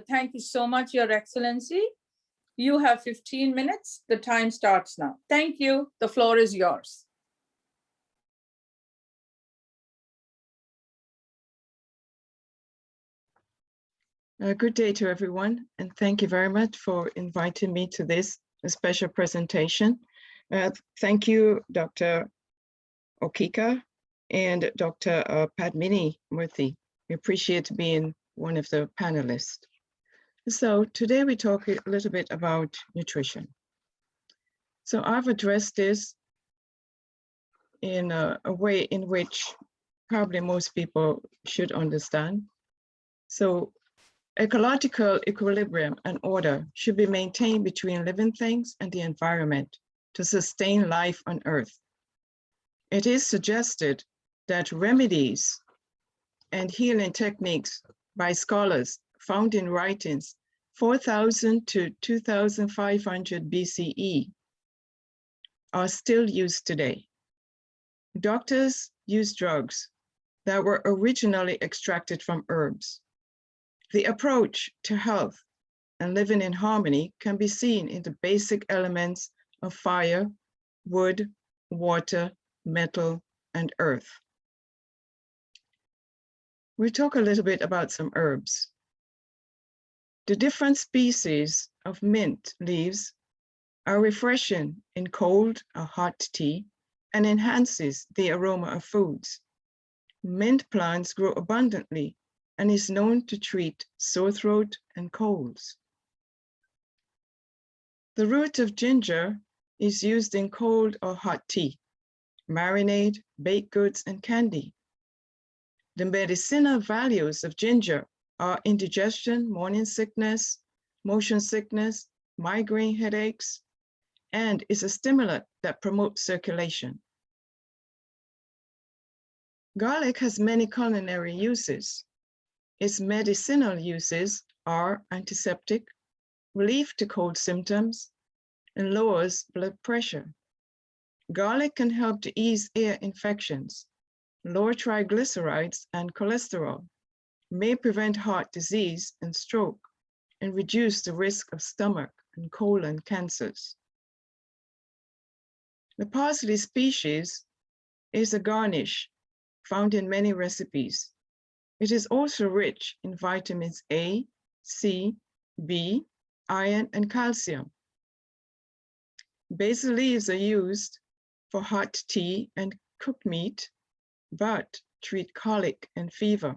thank you so much, Your Excellency. You have 15 minutes. The time starts now. Thank you. The floor is yours. Good day to everyone, and thank you very much for inviting me to this special presentation. Thank you, Dr. Okika and Dr. Padmini Murthy. We appreciate being one of the panelists. So today we talk a little bit about nutrition. So I've addressed this in a way in which probably most people should understand. So ecological equilibrium and order should be maintained between living things and the environment to sustain life on Earth. It is suggested that remedies and healing techniques by scholars found in writings 4,000 to 2,500 BCE are still used today. Doctors use drugs that were originally extracted from herbs. The approach to health and living in harmony can be seen in the basic elements of fire, wood, water, metal, and earth. We'll talk a little bit about some herbs. The different species of mint leaves are refreshing in cold or hot tea and enhances the aroma of foods. Mint plants grow abundantly and is known to treat sore throat and colds. The root of ginger is used in cold or hot tea, marinade, baked goods, and candy. The medicinal values of ginger are indigestion, morning sickness, motion sickness, migraine headaches, and is a stimulant that promotes circulation. Garlic has many culinary uses. Its medicinal uses are antiseptic, relief to cold symptoms, and lowers blood pressure. Garlic can help to ease ear infections, lower triglycerides and cholesterol, may prevent heart disease and stroke, and reduce the risk of stomach and colon cancers. The parsley species is a garnish found in many recipes. It is also rich in vitamins A, C, B, iron, and calcium. Basil leaves are used for hot tea and cooked meat, but treat colic and fever.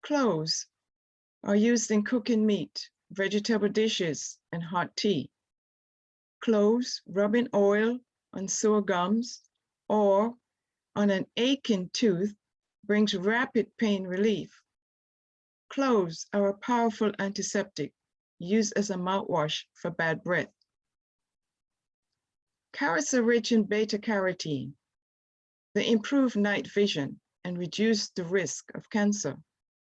Cloves are used in cooking meat, vegetable dishes, and hot tea. Cloves, rubbing oil on sore gums or on an aching tooth brings rapid pain relief. Cloves are a powerful antiseptic used as a mouthwash for bad breath. Carrots are rich in beta-carotene. They improve night vision and reduce the risk of cancer,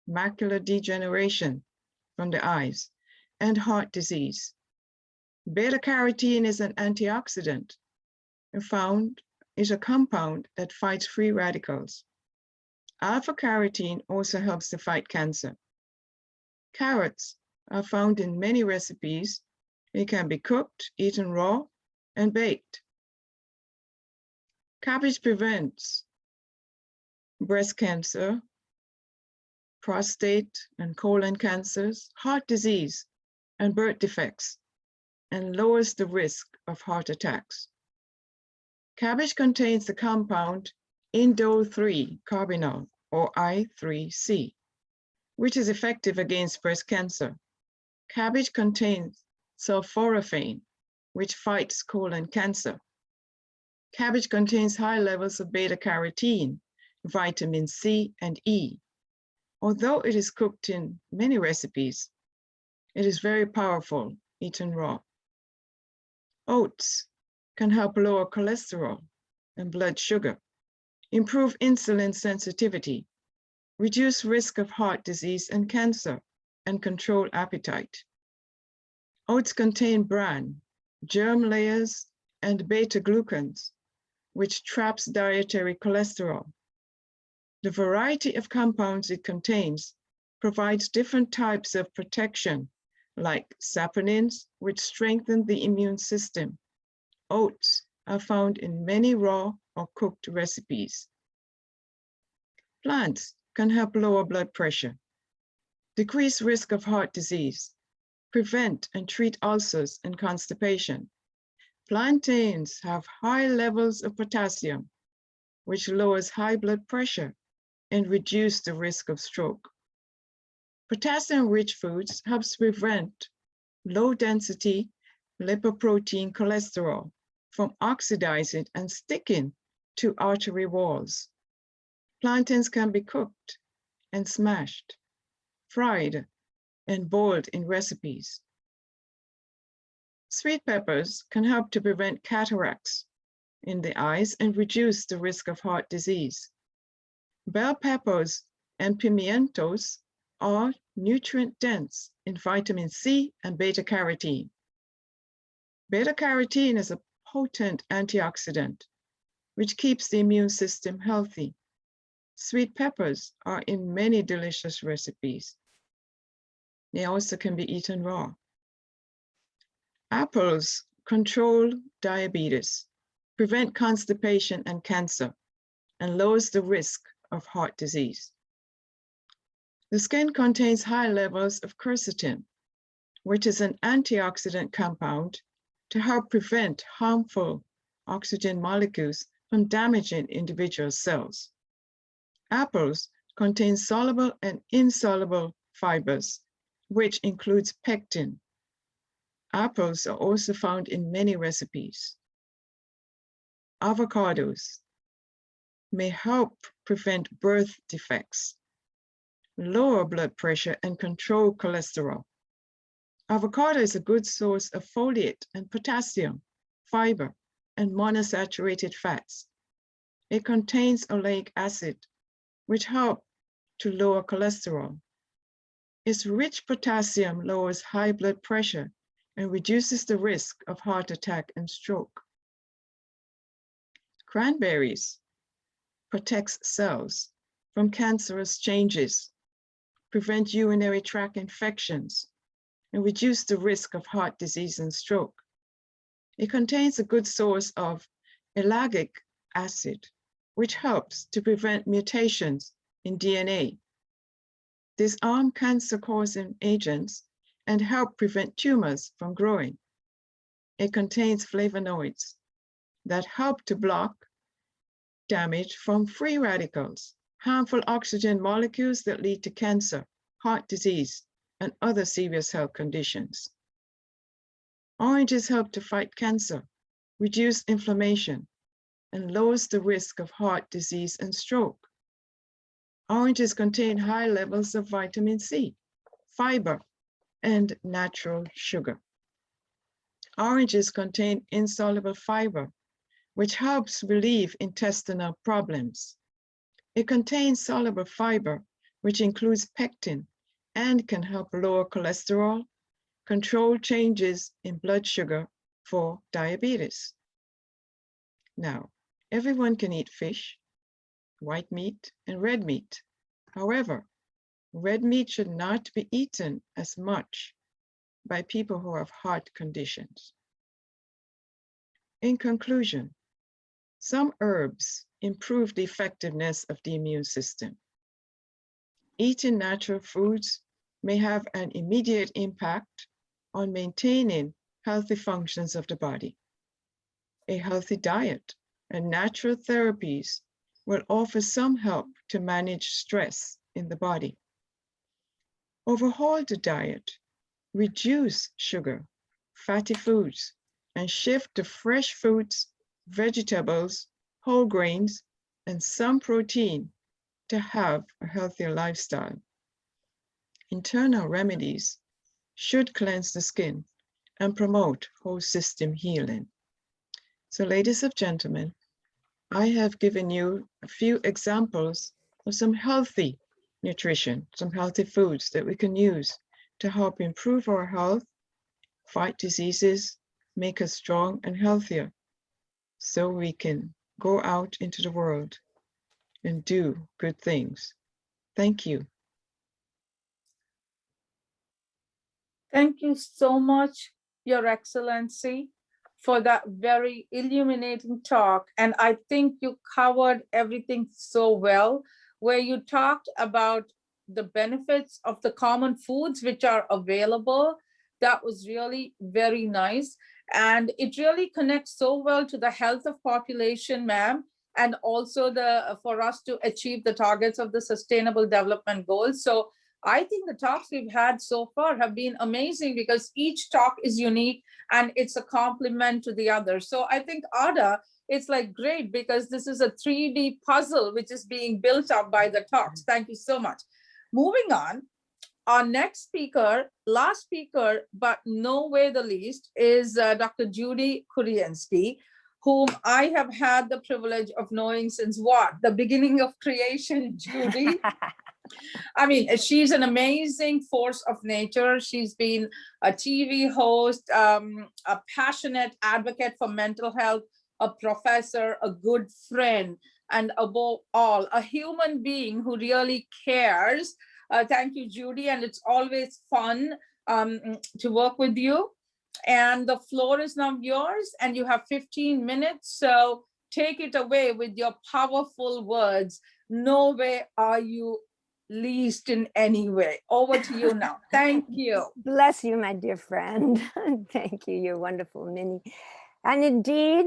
macular degeneration from the eyes, and heart disease. Beta-carotene is an antioxidant is a compound that fights free radicals. Alpha-carotene also helps to fight cancer. Carrots are found in many recipes. They can be cooked, eaten raw, and baked. Cabbage prevents breast cancer, prostate and colon cancers, heart disease, and birth defects, and lowers the risk of heart attacks. Cabbage contains the compound indole-3-carbinol, or I3C, which is effective against breast cancer. Cabbage contains sulforaphane, which fights colon cancer. Cabbage contains high levels of beta-carotene, vitamin C and E. Although it is cooked in many recipes, it is very powerful eaten raw. Oats can help lower cholesterol and blood sugar, improve insulin sensitivity, reduce risk of heart disease and cancer, and control appetite. Oats contain bran, germ layers, and beta-glucans, which traps dietary cholesterol. The variety of compounds it contains provides different types of protection, like saponins, which strengthen the immune system. Oats are found in many raw or cooked recipes. Plants can help lower blood pressure, decrease risk of heart disease, prevent and treat ulcers and constipation. Plantains have high levels of potassium, which lowers high blood pressure and reduces the risk of stroke. Potassium-rich foods helps prevent low-density lipoprotein cholesterol from oxidizing and sticking to artery walls. Plantains can be cooked and smashed, fried, and boiled in recipes. Sweet peppers can help to prevent cataracts in the eyes and reduce the risk of heart disease. Bell peppers and pimientos are nutrient-dense in vitamin C and beta-carotene. Beta-carotene is a potent antioxidant, which keeps the immune system healthy. Sweet peppers are in many delicious recipes. They also can be eaten raw. Apples control diabetes, prevent constipation and cancer, and lowers the risk of heart disease. The skin contains high levels of quercetin, which is an antioxidant compound to help prevent harmful oxygen molecules from damaging individual cells. Apples contain soluble and insoluble fibers, which includes pectin. Apples are also found in many recipes. Avocados may help prevent birth defects, lower blood pressure, and control cholesterol. Avocado is a good source of folate and potassium, fiber, and monosaturated fats. It contains oleic acid, which helps to lower cholesterol. Its rich potassium lowers high blood pressure and reduces the risk of heart attack and stroke. Cranberries protects cells from cancerous changes, prevent urinary tract infections, and reduce the risk of heart disease and stroke. It contains a good source of ellagic acid, which helps to prevent mutations in DNA, disarm cancer-causing agents, and help prevent tumors from growing. It contains flavonoids that help to block damage from free radicals, harmful oxygen molecules that lead to cancer, heart disease, and other serious health conditions. Oranges help to fight cancer, reduce inflammation, and lowers the risk of heart disease and stroke. Oranges contain high levels of vitamin C, fiber, and natural sugar. Oranges contain insoluble fiber, which helps relieve intestinal problems. It contains soluble fiber, which includes pectin, and can help lower cholesterol, control changes in blood sugar for diabetes. Now, everyone can eat fish, white meat, and red meat. However, red meat should not be eaten as much by people who have heart conditions. In conclusion, some herbs improve the effectiveness of the immune system. Eating natural foods may have an immediate impact on maintaining healthy functions of the body. A healthy diet and natural therapies will offer some help to manage stress in the body. Overhaul the diet, reduce sugar, fatty foods, and shift to fresh fruits, vegetables, whole grains, and some protein to have a healthier lifestyle. Internal remedies should cleanse the skin and promote whole system healing. So, ladies and gentlemen, I have given you a few examples of some healthy nutrition, some healthy foods that we can use to help improve our health, fight diseases, make us strong and healthier, so we can go out into the world and do good things. Thank you. Thank you so much, Your Excellency, for that very illuminating talk. And I think you covered everything so well, where you talked about the benefits of the common foods which are available. That was really very nice. And it really connects so well to the health of population, ma'am, and also for us to achieve the targets of the Sustainable Development Goals. So I think the talks we've had so far have been amazing because each talk is unique and it's a complement to the other. So I think, Ada, it's like great because this is a 3D puzzle which is being built up by the talks. Thank you so much. Moving on, our next speaker, last speaker, but no way the least, is Dr. Judy Kuriansky, whom I have had the privilege of knowing since what? The beginning of creation, Judy. I mean, she's an amazing force of nature. She's been a TV host, a passionate advocate for mental health, a professor, a good friend, and above all, a human being who really cares. Thank you, Judy, and it's always fun to work with you. And the floor is now yours, and you have 15 minutes, so take it away with your powerful words. No way are you least in any way. Over to you now. Thank you. Bless you, my dear friend. Thank you. You're wonderful, Minnie. And indeed,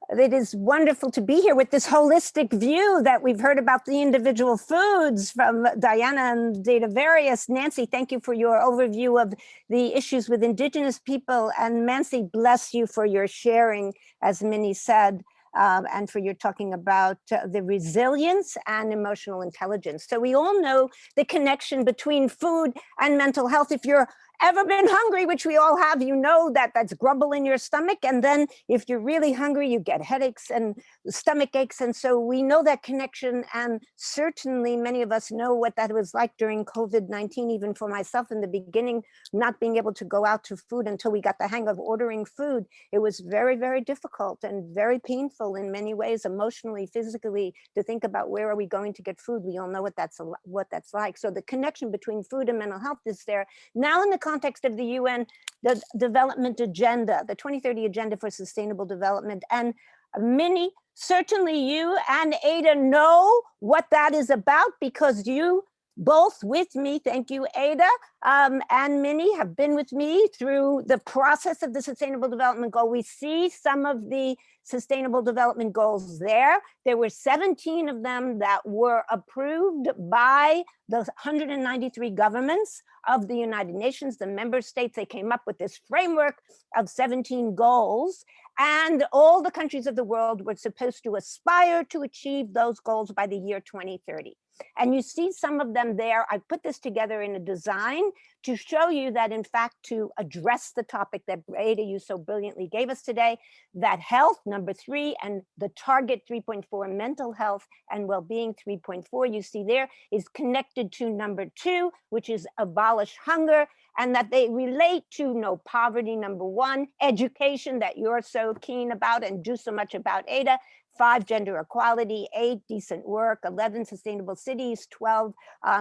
it is wonderful to be here with this holistic view that we've heard about the individual foods from Diana and Data Various. Nancy, thank you for your overview of the issues with Indigenous people. And Nancy, bless you for your sharing, as Minnie said, and for your talking about the resilience and emotional intelligence. So we all know the connection between food and mental health. If you're ever been hungry, which we all have, you know that that's grumble in your stomach. And then if you're really hungry, you get headaches and stomach aches. And so we know that connection. And certainly many of us know what that was like during COVID-19, even for myself in the beginning, not being able to go out to food until we got the hang of ordering food. It was very, very difficult and very painful in many ways, emotionally, physically, to think about where are we going to get food. We all know what that's like. So the connection between food and mental health is there. Now in the context of the UN, the development agenda, the 2030 Agenda for Sustainable Development. And Minnie, certainly you and Ada know what that is about because you both with me, thank you, Ada, and Minnie have been with me through the process of the Sustainable Development Goal. We see some of the Sustainable Development Goals there. There were 17 of them that were approved by the 193 governments of the United Nations, the member states. They came up with this framework of 17 goals, and all the countries of the world were supposed to aspire to achieve those goals by the year 2030. And you see some of them there. I put this together in a design to show you that, in fact, to address the topic that Ada, you so brilliantly gave us today, that health, number 3, and the target 3.4, mental health and well-being 3.4, you see there, is connected to number 2, which is abolish hunger, and that they relate to no poverty, number 1, education that you're so keen about and do so much about, Ada, 5, gender equality, 8, decent work, 11, sustainable cities, 12,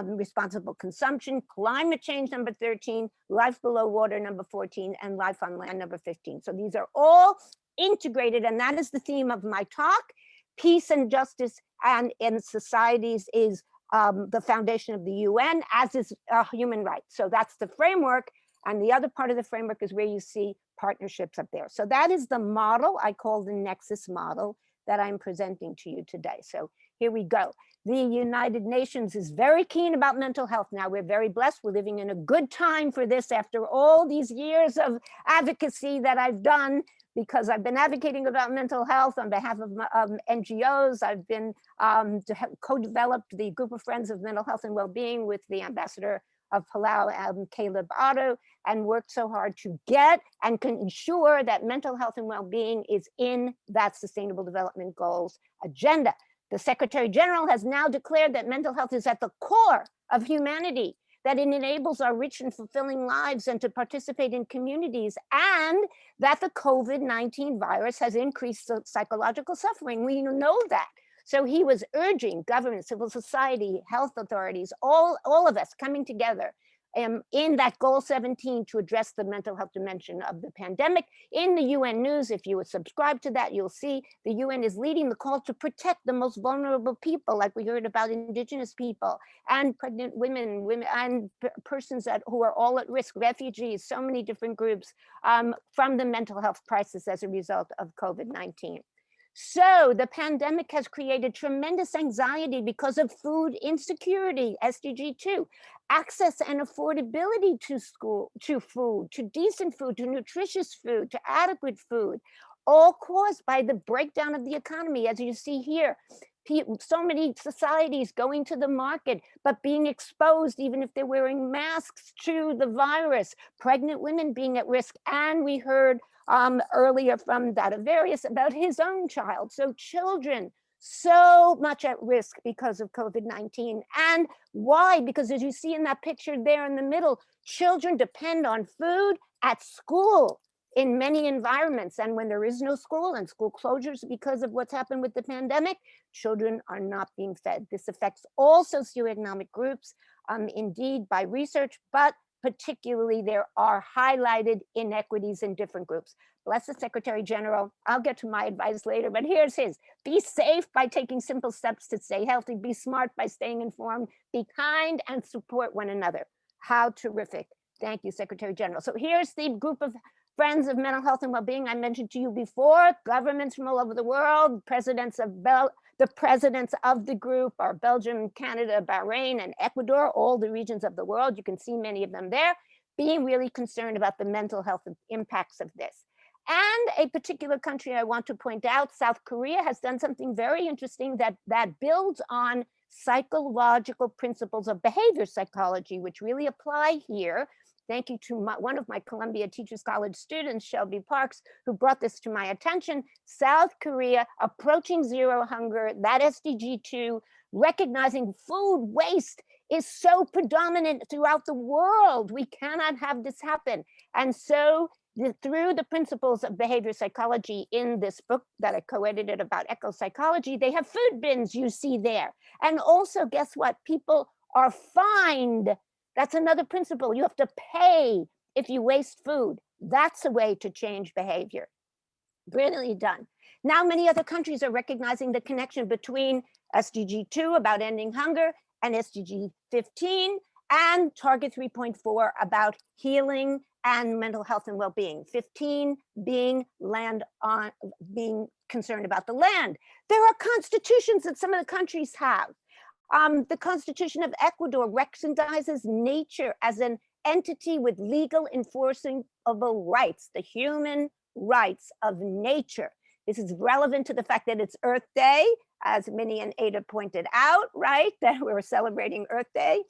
responsible consumption, climate change, number 13, life below water, number 14, and life on land, number 15. So these are all integrated, and that is the theme of my talk. Peace and justice and in societies is the foundation of the UN, as is human rights. So that's the framework. And the other part of the framework is where you see partnerships up there. So that is the model I call the Nexus model that I'm presenting to you today. So here we go. The United Nations is very keen about mental health now. We're very blessed. We're living in a good time for this after all these years of advocacy that I've done, because I've been advocating about mental health on behalf of NGOs. I've been co-developed the Group of Friends of Mental Health and Wellbeing with the ambassador of Palau, Caleb Otto, and worked so hard to get and can ensure that mental health and well-being is in that Sustainable Development Goals agenda. The Secretary General has now declared that mental health is at the core of humanity, that it enables our rich and fulfilling lives and to participate in communities, and that the COVID-19 virus has increased psychological suffering. We know that. So he was urging government, civil society, health authorities, all of us coming together in that goal 17 to address the mental health dimension of the pandemic. In the UN News, if you would subscribe to that, you'll see the UN is leading the call to protect the most vulnerable people, like we heard about Indigenous people and pregnant women and persons who are all at risk, refugees, so many different groups from the mental health crisis as a result of COVID-19. So the pandemic has created tremendous anxiety because of food insecurity, SDG 2, access and affordability to food, to decent food, to nutritious food, to adequate food, all caused by the breakdown of the economy. As you see here, so many societies going to the market, but being exposed, even if they're wearing masks, to the virus, pregnant women being at risk. And we heard earlier from Dadavarius about his own child. So children so much at risk because of COVID-19. And why? Because as you see in that picture there in the middle, children depend on food at school in many environments. And when there is no school and school closures because of what's happened with the pandemic, children are not being fed. This affects all socioeconomic groups, indeed by research, but particularly there are highlighted inequities in different groups. Bless the Secretary General. I'll get to my advice later, but here's his. Be safe by taking simple steps to stay healthy. Be smart by staying informed. Be kind and support one another. How terrific. Thank you, Secretary General. So here's the group of friends of mental health and well-being I mentioned to you before. Governments from all over the world, the presidents of the group are Belgium, Canada, Bahrain, and Ecuador, all the regions of the world. You can see many of them there, being really concerned about the mental health impacts of this. And a particular country I want to point out, South Korea, has done something very interesting that builds on psychological principles of behavior psychology, which really apply here. Thank you to one of my Columbia Teachers College students, Shelby Parks, who brought this to my attention. South Korea approaching zero hunger, that SDG 2, recognizing food waste is so predominant throughout the world. We cannot have this happen. And so through the principles of behavior psychology in this book that I co-edited about eco-psychology, they have food bins you see there. And also, guess what? People are fined. That's another principle. You have to pay if you waste food. That's a way to change behavior. Brilliantly done. Now, many other countries are recognizing the connection between SDG 2 about ending hunger and SDG 15 and Target 3.4 about healing and mental health and well-being. 15 being being concerned about the land. There are constitutions that some of the countries have. The Constitution of Ecuador recognizes nature as an entity with legal enforceable rights, the human rights of nature. This is relevant to the fact that it's Earth Day, as Minnie and Ada pointed out, right? That we're celebrating Earth Day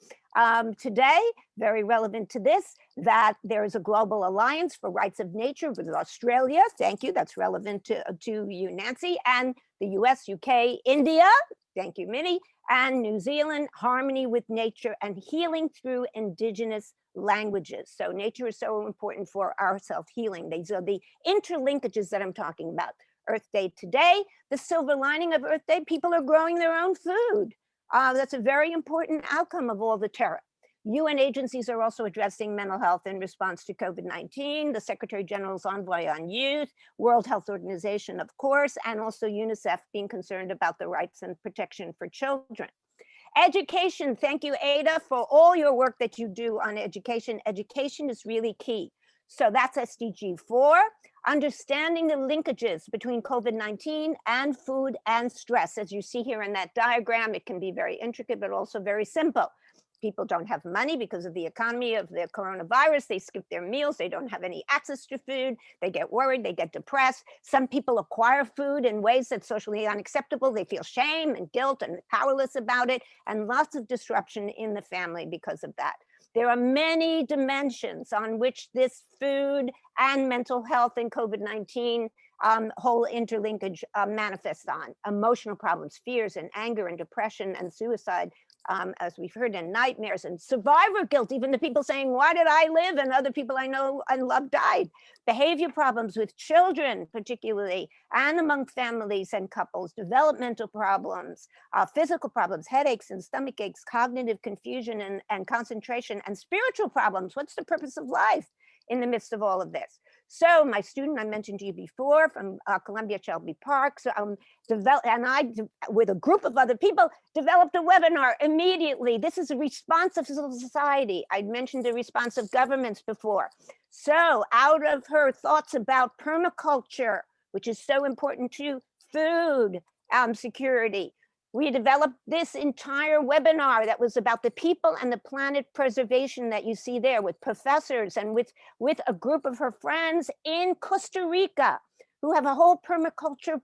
today. Very relevant to this, that there is a global alliance for rights of nature with Australia. Thank you. That's relevant to you, Nancy, and the US, UK, India. Thank you, Minnie. And New Zealand, harmony with nature and healing through indigenous languages. So nature is so important for our self-healing. These are the interlinkages that I'm talking about. Earth Day today, the silver lining of Earth Day, people are growing their own food. That's a very important outcome of all the terror. UN agencies are also addressing mental health in response to COVID-19, the Secretary General's Envoy on Youth, World Health Organization, of course, and also UNICEF being concerned about the rights and protection for children. Education, thank you, Ada, for all your work that you do on education. Education is really key. So that's SDG 4, understanding the linkages between COVID-19 and food and stress. As you see here in that diagram, it can be very intricate, but also very simple. People don't have money because of the economy of the coronavirus. They skip their meals. They don't have any access to food. They get worried. They get depressed. Some people acquire food in ways that's socially unacceptable. They feel shame and guilt and powerless about it, and lots of disruption in the family because of that. There are many dimensions on which this food and mental health and COVID-19 whole interlinkage manifests on. Emotional problems, fears and anger and depression and suicide as we've heard, and nightmares and survivor guilt, even the people saying, why did I live? And other people I know and love died. Behavior problems with children, particularly, and among families and couples, developmental problems, physical problems, headaches and stomach aches, cognitive confusion and concentration, and spiritual problems. What's the purpose of life in the midst of all of this? So my student I mentioned to you before from Columbia Shelby Park, with a group of other people, developed a webinar immediately. This is a responsive society. I'd mentioned the responsive governments before. So out of her thoughts about permaculture, which is so important to food security, we developed this entire webinar that was about the people and the planet preservation that you see there, with professors and with a group of her friends in Costa Rica who have a whole permaculture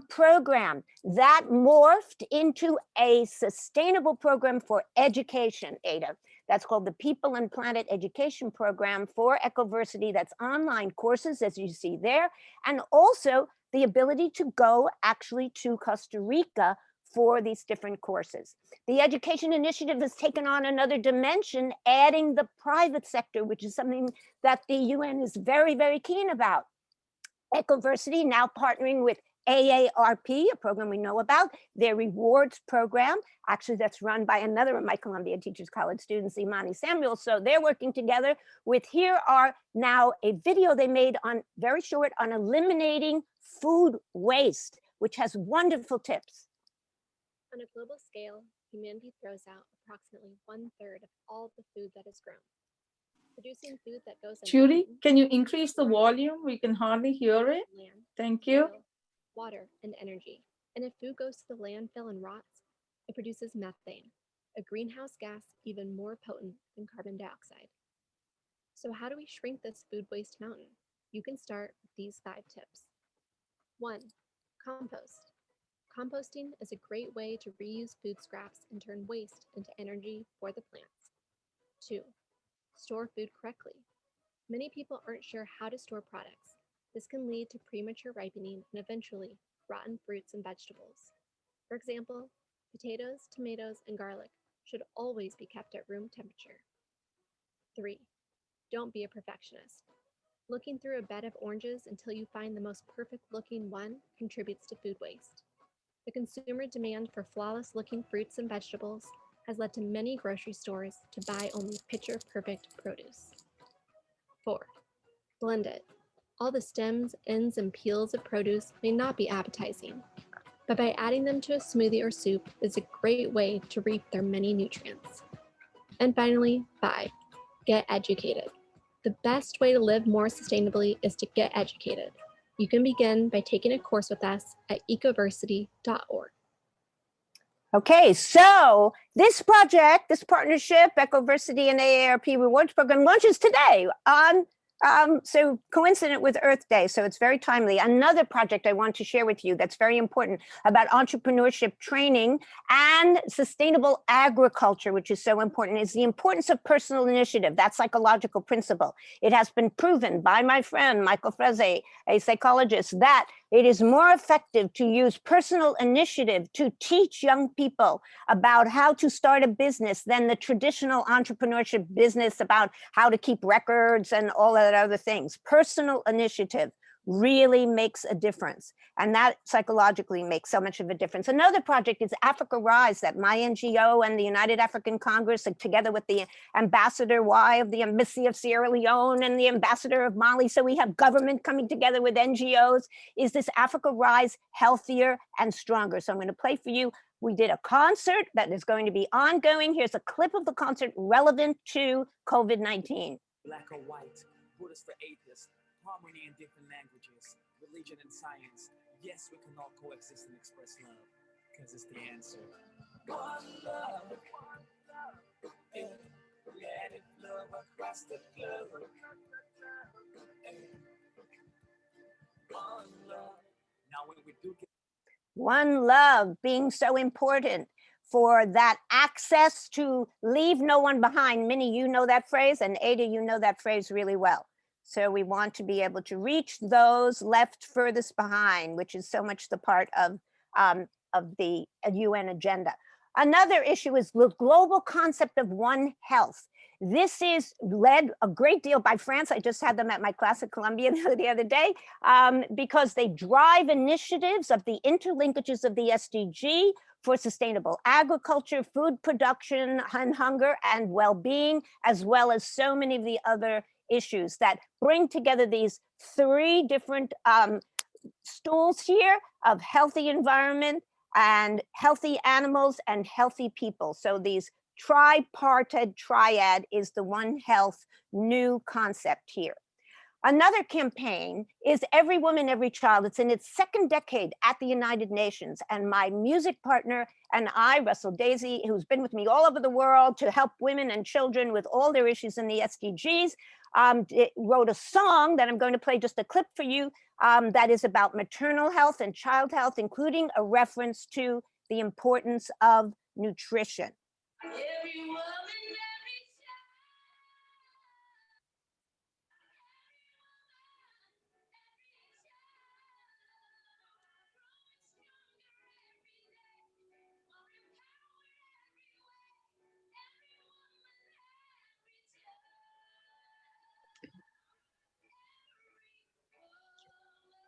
program that morphed into a sustainable program for education, Ada. That's called the People and Planet Education Program for Ecoversity. That's online courses, as you see there, and also the ability to go actually to Costa Rica for these different courses. The education initiative has taken on another dimension, adding the private sector, which is something that the UN is very, very keen about. Ecoversity now partnering with AARP, a program we know about, their rewards program. Actually, that's run by another of my Columbia Teachers College students, Imani Samuel. So they're working together with, here are now a video they made on, very short, on eliminating food waste, which has wonderful tips. On a global scale, humanity throws out approximately 1/3 of all the food that is grown. Producing food that goes Judy, can you increase the volume? We can hardly hear it. Land, Thank you. oil, water, and energy. And if food goes to the landfill and rots, it produces methane, a greenhouse gas even more potent than carbon dioxide. So how do we shrink this food waste mountain? You can start with these 5 tips. 1. Compost. Composting is a great way to reuse food scraps and turn waste into energy for the plants. 2. Store food correctly. Many people aren't sure how to store products. This can lead to premature ripening and eventually rotten fruits and vegetables. For example, potatoes, tomatoes, and garlic should always be kept at room temperature. 3. Don't be a perfectionist. Looking through a bed of oranges until you find the most perfect looking one contributes to food waste. The consumer demand for flawless looking fruits and vegetables has led to many grocery stores to buy only picture perfect produce. 4. Blend it. All the stems, ends, and peels of produce may not be appetizing, but by adding them to a smoothie or soup is a great way to reap their many nutrients. And finally, 5. Get educated. The best way to live more sustainably is to get educated. You can begin by taking a course with us at ecoversity.org. Okay, so this project, this partnership, Ecoversity and AARP Rewards Program, launches today on, so coincident with Earth Day, so it's very timely. Another project I want to share with you that's very important about entrepreneurship training and sustainable agriculture, which is so important, is the importance of personal initiative, that psychological principle. It has been proven by my friend, Michael Freze, a psychologist, that it is more effective to use personal initiative to teach young people about how to start a business than the traditional entrepreneurship business about how to keep records and all that other things. Personal initiative really makes a difference. And that psychologically makes so much of a difference. Another project is Africa Rise, that my NGO and the United African Congress, together with the Ambassador Y of the Embassy of Sierra Leone and the Ambassador of Mali, so we have government coming together with NGOs, is this Africa Rise Healthier and Stronger. So I'm going to play for you. We did a concert that is going to be ongoing. Here's a clip of the concert relevant to COVID-19. Black or white, Buddhist or atheist, harmony in different languages, religion and science. Yes, we can all coexist and express love, because it's the answer. One love, and let it flow across the globe. One love. Now when we do get One love being so important for that access to leave no one behind. Minnie, you know that phrase, and Ada, you know that phrase really well. So we want to be able to reach those left furthest behind, which is so much the part of the UN agenda. Another issue is the global concept of One Health. This is led a great deal by France. I just had them at my class at Columbia the other day, because they drive initiatives of the interlinkages of the SDG for sustainable agriculture, food production, and hunger and well-being, as well as so many of the other issues that bring together these three different stools here of healthy environment and healthy animals and healthy people. So these tripartite triad is the One Health new concept here. Another campaign is Every Woman, Every Child. It's in its second decade at the United Nations. And my music partner and I, Russell Daisy, who's been with me all over the world to help women and children with all their issues in the SDGs, wrote a song that I'm going to play just a clip for you that is about maternal health and child health, including a reference to the importance of nutrition. Every woman, every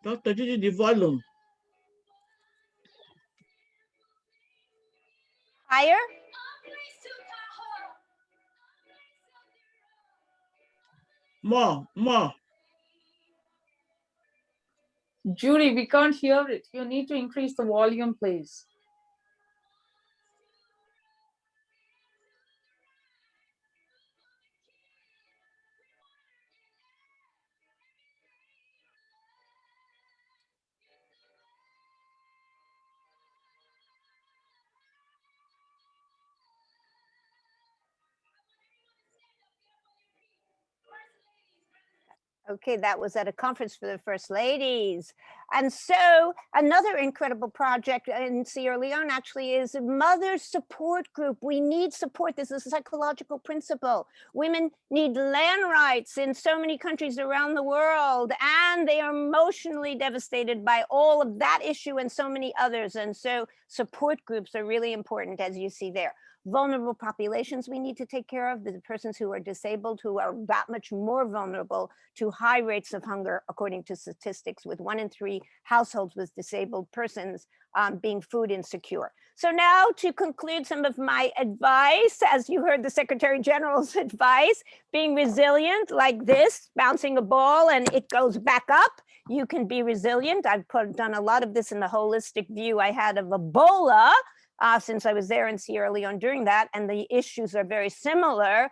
Dr. Judy, the volume. Higher? More. Judy, we can't hear it. You need to increase the volume, please. Okay, that was at a conference for the First Ladies. And so another incredible project in Sierra Leone actually is a mother support group. We need support. This is a psychological principle. Women need land rights in so many countries around the world, and they are emotionally devastated by all of that issue and so many others. And so support groups are really important, as you see there. Vulnerable populations we need to take care of, the persons who are disabled, who are that much more vulnerable to high rates of hunger, according to statistics, with 1 in 3 households with disabled persons being food insecure. So now to conclude some of my advice, as you heard the Secretary General's advice, being resilient like this, bouncing a ball and it goes back up. You can be resilient. I've done a lot of this in the holistic view I had of Ebola, since I was there in Sierra Leone during that, and the issues are very similar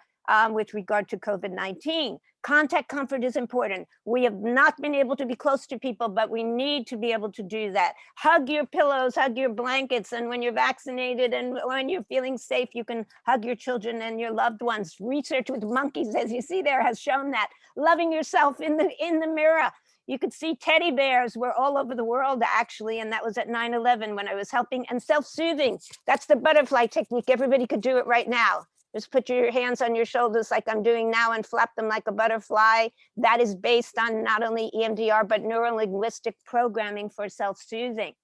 with regard to COVID-19. Contact comfort is important. We have not been able to be close to people, but we need to be able to do that. Hug your pillows, hug your blankets, and when you're vaccinated and when you're feeling safe, you can hug your children and your loved ones. Research with monkeys, as you see there, has shown that. Loving yourself in the mirror. You could see teddy bears were all over the world, actually, and that was at 9/11 when I was helping. And self-soothing, that's the butterfly technique. Everybody could do it right now. Just put your hands on your shoulders like I'm doing now and flap them like a butterfly. That is based on not only EMDR, but neuro-linguistic programming for self-soothing.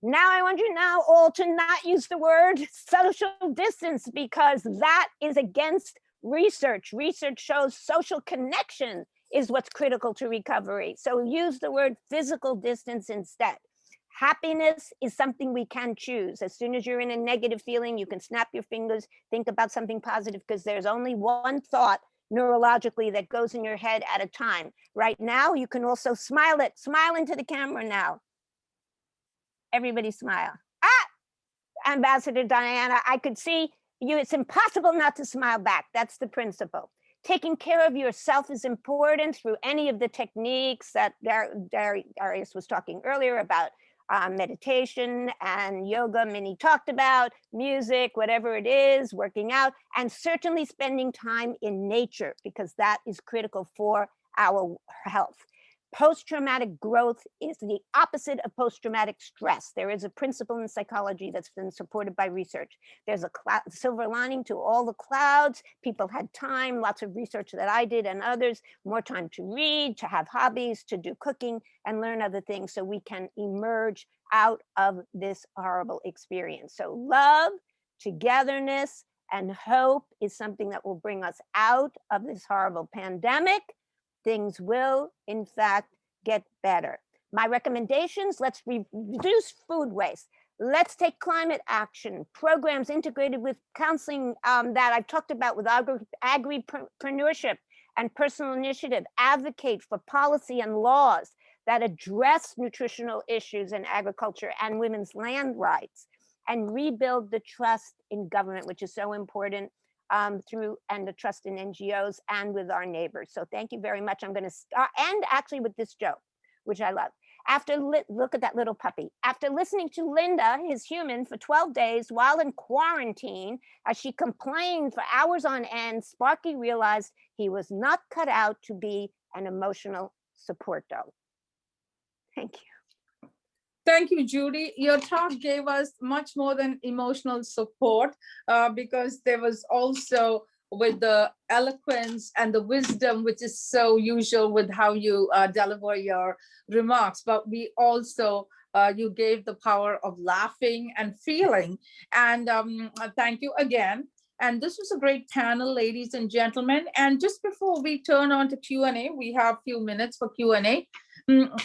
Now I want you now all to not use the word social distance, because that is against research. Research shows social connection is what's critical to recovery. So use the word physical distance instead. Happiness is something we can choose. As soon as you're in a negative feeling, you can snap your fingers, think about something positive, because there's only one thought neurologically that goes in your head at a time. Right now, you can also smile into the camera now. Everybody smile. Ambassador Diana, I could see you. It's impossible not to smile back. That's the principle. Taking care of yourself is important through any of the techniques that Darius was talking earlier about, meditation and yoga, Minnie talked about, music, whatever it is, working out, and certainly spending time in nature, because that is critical for our health. Post-traumatic growth is the opposite of post-traumatic stress. There is a principle in psychology that's been supported by research. There's a silver lining to all the clouds. People had time, lots of research that I did and others, more time to read, to have hobbies, to do cooking and learn other things, so we can emerge out of this horrible experience. So love, togetherness, and hope is something that will bring us out of this horrible pandemic. Things will, in fact, get better. My recommendations: let's reduce food waste. Let's take climate action, programs integrated with counseling that I've talked about with agripreneurship and personal initiative. Advocate for policy and laws that address nutritional issues in agriculture and women's land rights, and rebuild the trust in government, which is so important, and the trust in NGOs and with our neighbors. So thank you very much. I'm going to start, and actually with this joke, which I love. Look at that little puppy. After listening to Linda, his human, for 12 days while in quarantine, as she complained for hours on end, Sparky realized he was not cut out to be an emotional support dog. Thank you. Thank you, Judy. Your talk gave us much more than emotional support because there was also with the eloquence and the wisdom, which is so usual with how you deliver your remarks. But we also, you gave the power of laughing and feeling. And thank you again. And this was a great panel, ladies and gentlemen. And just before we turn on to Q&A, we have a few minutes for Q&A.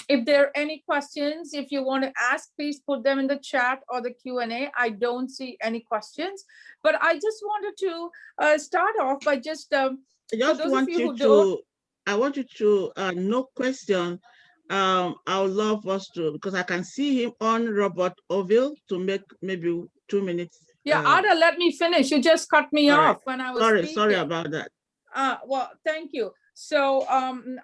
If there are any questions, if you want to ask, please put them in the chat or the Q&A. I don't see any questions, but I just wanted to start off by just I want you to, no question. I would love us to, because I can see him on Robert Oville to make maybe 2 minutes. Yeah, Ada, let me finish. You just cut me off when I was speaking. Sorry about that. Well, thank you. So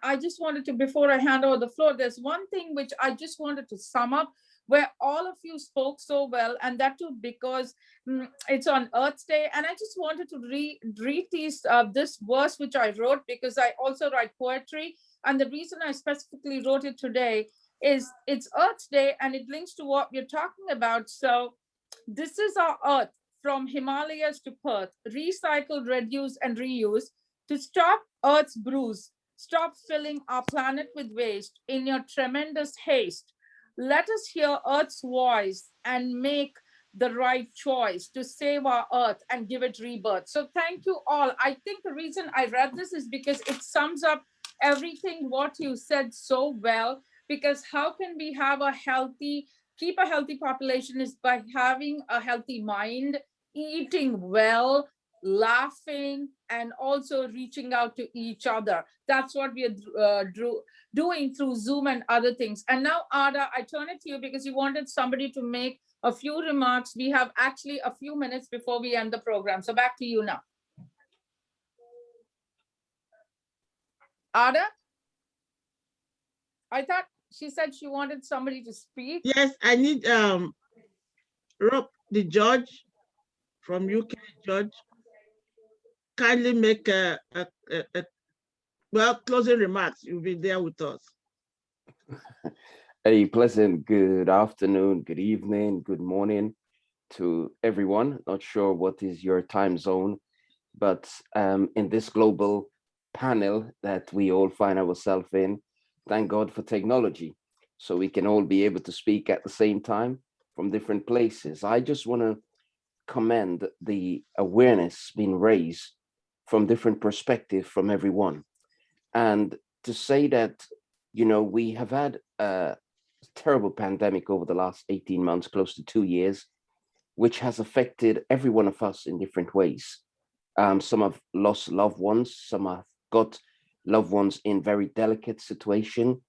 I just wanted to, before I hand over the floor, there's one thing which I just wanted to sum up, where all of you spoke so well, and that too because it's on Earth Day. And I just wanted to read this verse which I wrote, because I also write poetry. And the reason I specifically wrote it today is it's Earth Day and it links to what we're talking about. So this is our Earth, from Himalayas to Perth: recycle, reduce, and reuse. To stop Earth's bruise, stop filling our planet with waste in your tremendous haste. Let us hear Earth's voice and make the right choice to save our Earth and give it rebirth. So thank you all. I think the reason I read this is because it sums up everything what you said so well, because how can we have keep a healthy population is by having a healthy mind, eating well, laughing, and also reaching out to each other. That's what we are doing through Zoom and other things. And now, Ada, I turn it to you because you wanted somebody to make a few remarks. We have actually a few minutes before we end the program. So back to you now. Ada? I thought she said she wanted somebody to speak. Yes, I need Rob, the judge from UK, judge, kindly make closing remarks. You'll be there with us. A pleasant good afternoon, good evening, good morning to everyone. Not sure what is your time zone, but in this global panel that we all find ourselves in, thank God for technology, so we can all be able to speak at the same time from different places. I just want to commend the awareness being raised from different perspectives from everyone. And to say that, you know, we have had a terrible pandemic over the last 18 months, close to 2 years, which has affected every one of us in different ways. Some have lost loved ones, some have got loved ones in very delicate situation.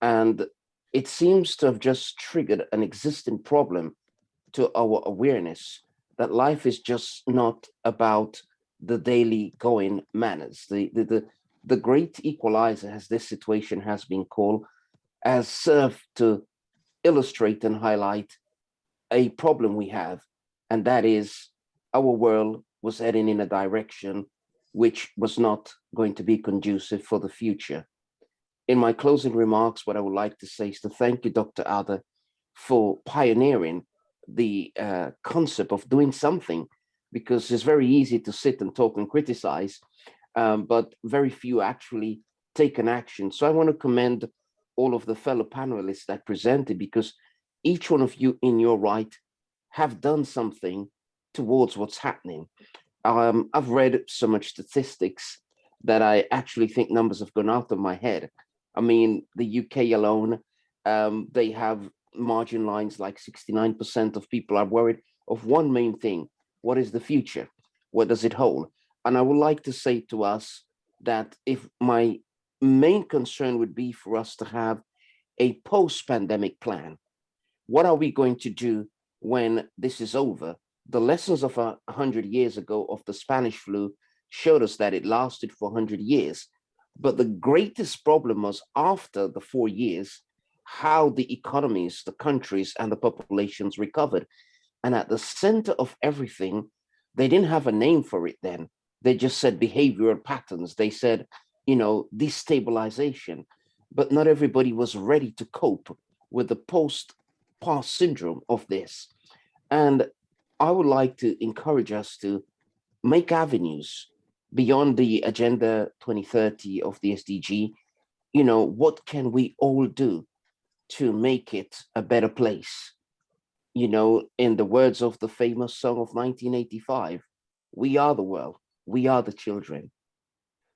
And it seems to have just triggered an existing problem to our awareness that life is just not about the daily going manners. The great equalizer, as this situation has been called, has served to illustrate and highlight a problem we have, and that is our world was heading in a direction which was not going to be conducive for the future. In my closing remarks, what I would like to say is to thank you, Dr. Ada, for pioneering the concept of doing something, because it's very easy to sit and talk and criticize, but very few actually take an action. So I want to commend all of the fellow panelists that presented, because each one of you in your right have done something towards what's happening. I've read so much statistics that I actually think numbers have gone out of my head. I mean, the UK alone, they have margin lines like 69% of people are worried of one main thing. What is the future? What does it hold? And I would like to say to us that if my main concern would be for us to have a post-pandemic plan. What are we going to do when this is over? The lessons of 100 years ago of the Spanish flu showed us that it lasted for 100 years. But the greatest problem was after the 4 years, how the economies, the countries, and the populations recovered. And at the center of everything, they didn't have a name for it then. They just said behavioral patterns. They said, destabilization. But not everybody was ready to cope with the post-past syndrome of this. And I would like to encourage us to make avenues beyond the Agenda 2030 of the SDG. What can we all do to make it a better place? In the words of the famous song of 1985, we are the world, we are the children.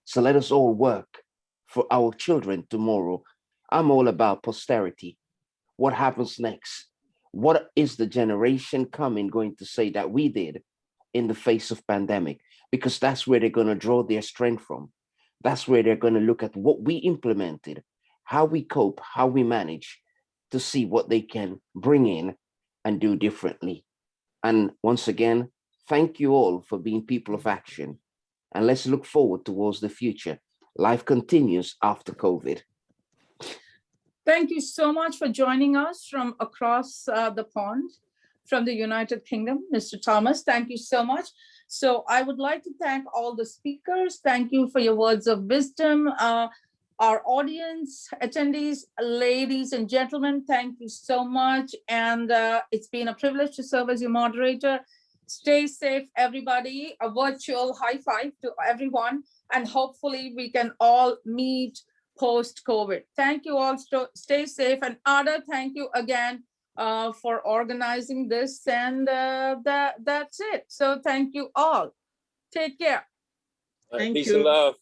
So let us all work for our children tomorrow. I'm all about posterity. What happens next? What is the generation coming going to say that we did in the face of pandemic? Because that's where they're going to draw their strength from. That's where they're going to look at what we implemented, how we cope, how we manage, to see what they can bring in and do differently. And once again, thank you all for being people of action. And let's look forward towards the future. Life continues after COVID. Thank you so much for joining us from across the pond, from the United Kingdom, Mr. Thomas. Thank you so much. So I would like to thank all the speakers. Thank you for your words of wisdom. Our audience, attendees, ladies and gentlemen, thank you so much. And it's been a privilege to serve as your moderator. Stay safe, everybody. A virtual high five to everyone. And hopefully we can all meet post-COVID. Thank you all. Stay safe. And Ada, thank you again for organizing this. And that's it. So thank you all. Take care. Thank Peace you. and love.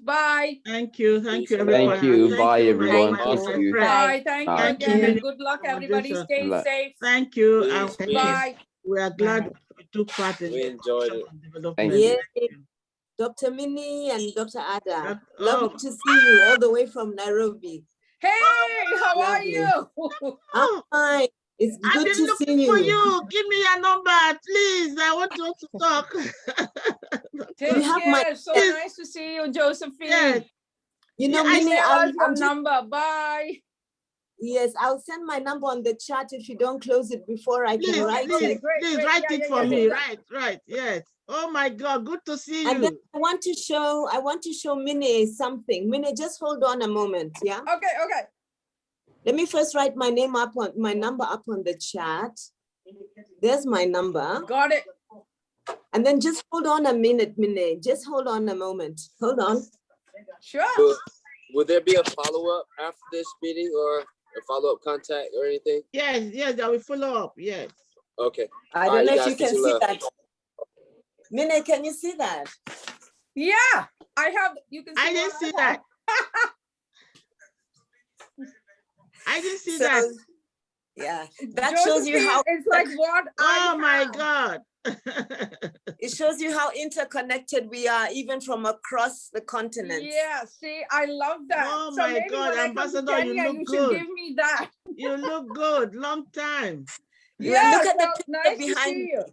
Bye. Thank you. Thank you, Peace and everyone. Thank you. And Bye, everyone. my Thank you. friend. Bye. Thank you Bye. again. you. And good luck, everybody. Stay Good luck. safe. Thank you. And Peace, peace. Bye. we are glad you took part in We the enjoyed Commission it. on Development. Thank Yeah, you. Dr. Minnie and Dr. Ada. That- Lovely oh. to see you all the way from Nairobi. Hey, how are Lovely. you? I'm fine. It's I've good been to looking see for you. you. Give me your number, please. I want you to talk. Take You have my care. So Yes. nice to see you, Josephine. Yes. You know, Yeah, I Minnie, Send us your I'm just, number. Bye. yes, I'll send my number on the chat if you don't close it before I Please, can write Okay, it. great, please great. write Yeah, it yeah, for yeah, me. do that. Right. Yes. Oh my God, good to see And then you. I want to show Minnie something. Minnie, just hold on a moment, yeah? Okay. Let me first write my number up on the chat. There's my number. Got it. And then just hold on a minute, Minnie. Just hold on a moment. Hold on. Sure. Will there be a follow-up after this meeting or a follow-up contact or anything? Yes, I will follow up. Yes. Okay. I All don't right, know if guys, you can peace and see love. that. Minnie, can you see that? Yeah, I have. You can see. I didn't what see I have. that. I didn't see So, that. yeah, that shows you Josephine, how, it's like what I Oh my have. God. it shows you how interconnected we are, even from across the continent. Yeah, see, I love that. Oh So my maybe God, when I come to Ambassador, you Kenya, look you should good. give me that. You look good. Long time. Yeah, Look at so the picture nice to behind see me. you.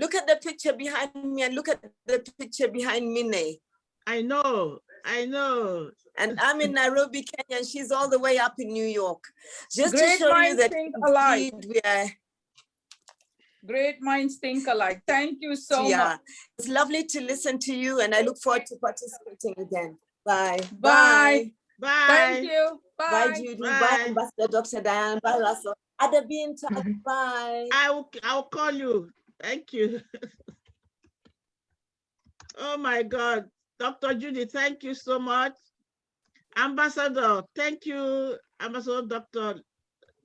Look at the picture behind me and look at the picture behind Minnie. I know. And I'm in Nairobi, Kenya, and she's all the way up in New York. Just to Great show you minds that think alike. indeed we are. Great minds think alike. Thank you so much. It's lovely to listen to you, and I look forward to participating again. Bye. Bye. Bye. Thank you. Bye, Bye. Judy. Bye. Bye, Ambassador Dr. Diane. Bye, Russell. Ada, be in touch. Bye. I'll call you. Thank you. Oh my God. Dr. Judy, thank you so much. Ambassador, thank you. Ambassador Dr.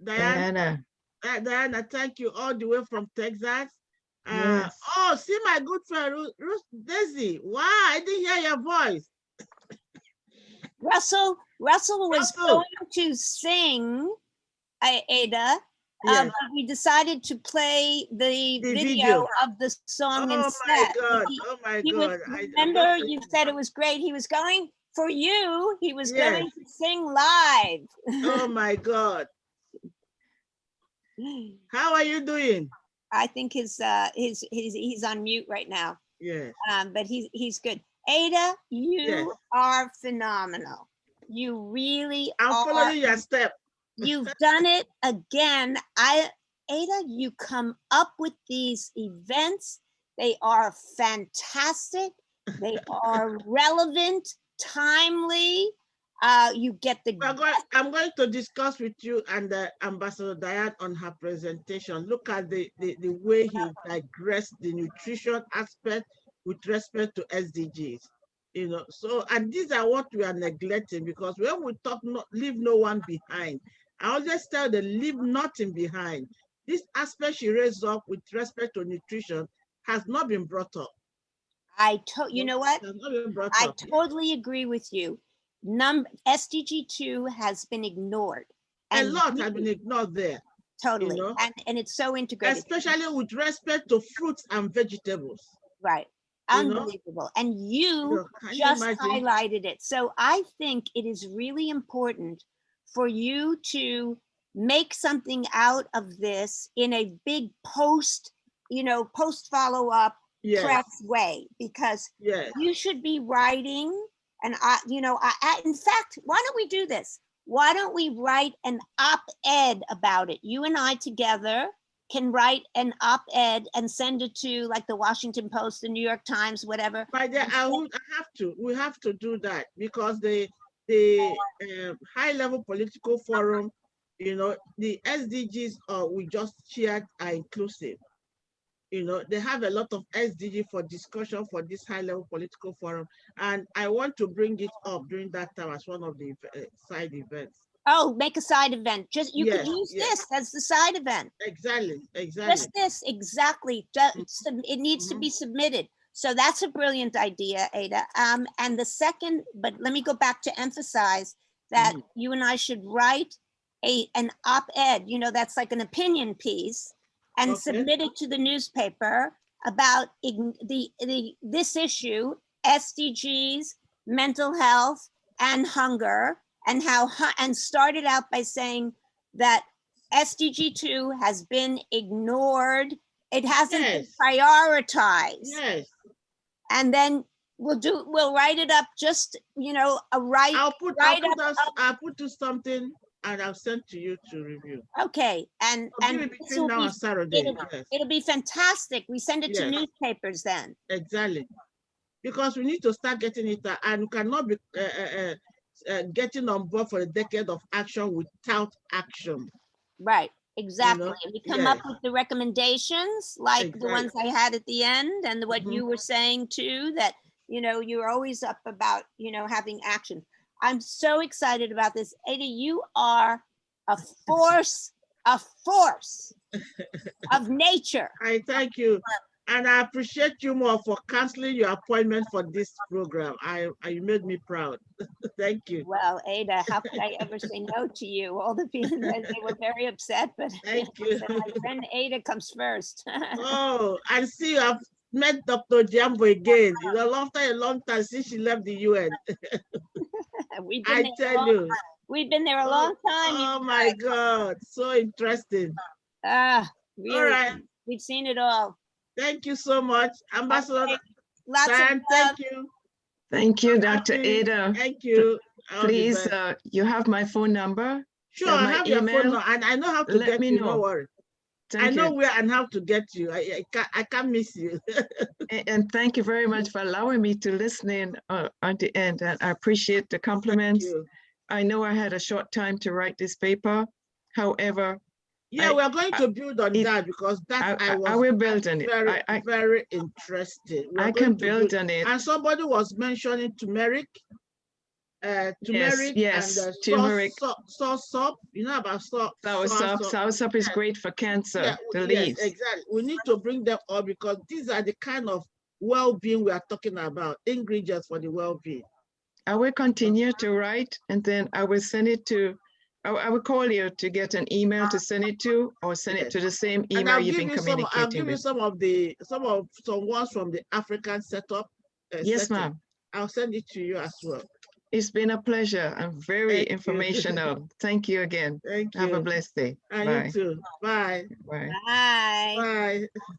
Diana. Diana. Diana, thank you all the way from Texas. Yes. Oh, see my good friend Ruth Daisy. Wow, I didn't hear your voice. Russell was Russell. going to sing, Ada, Yes. but we decided to play the The video video. of the song Oh instead. my God. He- Oh my he was, God. remember, you said it was great. He was going for you. He was Yes. going to sing live. Oh my God. How are you doing? I think he's on mute right now. Yes. But he's good. Ada, you Yes. are phenomenal. You really I'm are. following your step. You've done it again. Ada, you come up with these events. They are fantastic. They are relevant, timely. You get the. I'm going to discuss with you and Ambassador Diane on her presentation. Look at the way he digressed the nutrition aspect with respect to SDGs. You know, so, and these are what we are neglecting, because when we talk leave no one behind, I always tell them leave nothing behind. This aspect she raised up with respect to nutrition has not been brought up. You know what? Has not been brought I up. totally agree with you. SDG 2 has been ignored. A lot has been ignored there. Totally. You know? And it's so integrated. Especially with respect to fruits and vegetables. Right. Unbelievable. And you just highlighted it. So I think it is really important for you to make something out of this in a big post follow-up press way, because you should be writing. And in fact, why don't we do this? Why don't we write an op-ed about it? You and I together can write an op-ed and send it to like the Washington Post, the New York Times, whatever. But we have to do that, because the high-level political forum, you know, the SDGs we just shared are inclusive. You know, they have a lot of SDG for discussion for this high-level political forum, and I want to bring it up during that time as one of the side events. Oh, make a side event. Just you could use this as the side event. Exactly. Just this, exactly. It needs to be submitted. So that's a brilliant idea, Ada. And the second, but let me go back to emphasize that you and I should write an op-ed. You know, that's like an opinion piece, and submit it to the newspaper about this issue, SDGs, mental health, and hunger. And started out by saying that SDG 2 has been ignored. It hasn't been prioritized. Yes. And then we'll write it up, just, you know, I'll put to something and I'll send to you to review. Okay. And between now and Saturday. It'll be fantastic. We send it to newspapers then. Exactly. Because we need to start getting it, and we cannot be getting on board for a decade of action without action. Right, exactly. We come up with the recommendations, like the ones I had at the end, and what you were saying too, that, you know, you're always up about, you know, having action. I'm so excited about this. Ada, you are a force of nature. I thank you. And I appreciate you more for canceling your appointment for this program. You made me proud. Thank you. Well, Ada, how could I ever say no to you? All the people, they were very upset, but thank you. My friend Ada comes first. Oh, and see, I've met Dr. Jambo again. It's a long time since she left the UN. We've been there a long time. Oh my God, so interesting. Really, all right. We've seen it all. Thank you so much, Ambassador. Lots of love. Thank you. Thank you, Dr. Ada. Thank you. Please, you have my phone number. Sure, I have your phone number, and I know how to get you. Don't worry. I know where and how to get you. I can't miss you. And thank you very much for allowing me to listen in at the end. And I appreciate the compliments. I know I had a short time to write this paper. However, we're going to build on that, because I will build on it. Very interested. I can build on it. And somebody was mentioning turmeric. turmeric yes, and turmeric. soursop. You know about soursop? Soursop is great for cancer, the yes, leaves. exactly. We need to bring them up because these are the kind of well-being we are talking about, ingredients for the well-being. I will continue to write, and then I will send it to, I will call you to get an email to send it to, or send it to the same And email I'll you've give been you some. I'll communicating give you with. some ones from the African setup. Yes, setting. ma'am. I'll send it to you as well. It's been a pleasure and very Thank you. informational. Thank you again. Thank you. Have a blessed day. And Bye. you too. Bye. Bye. Bye. Bye.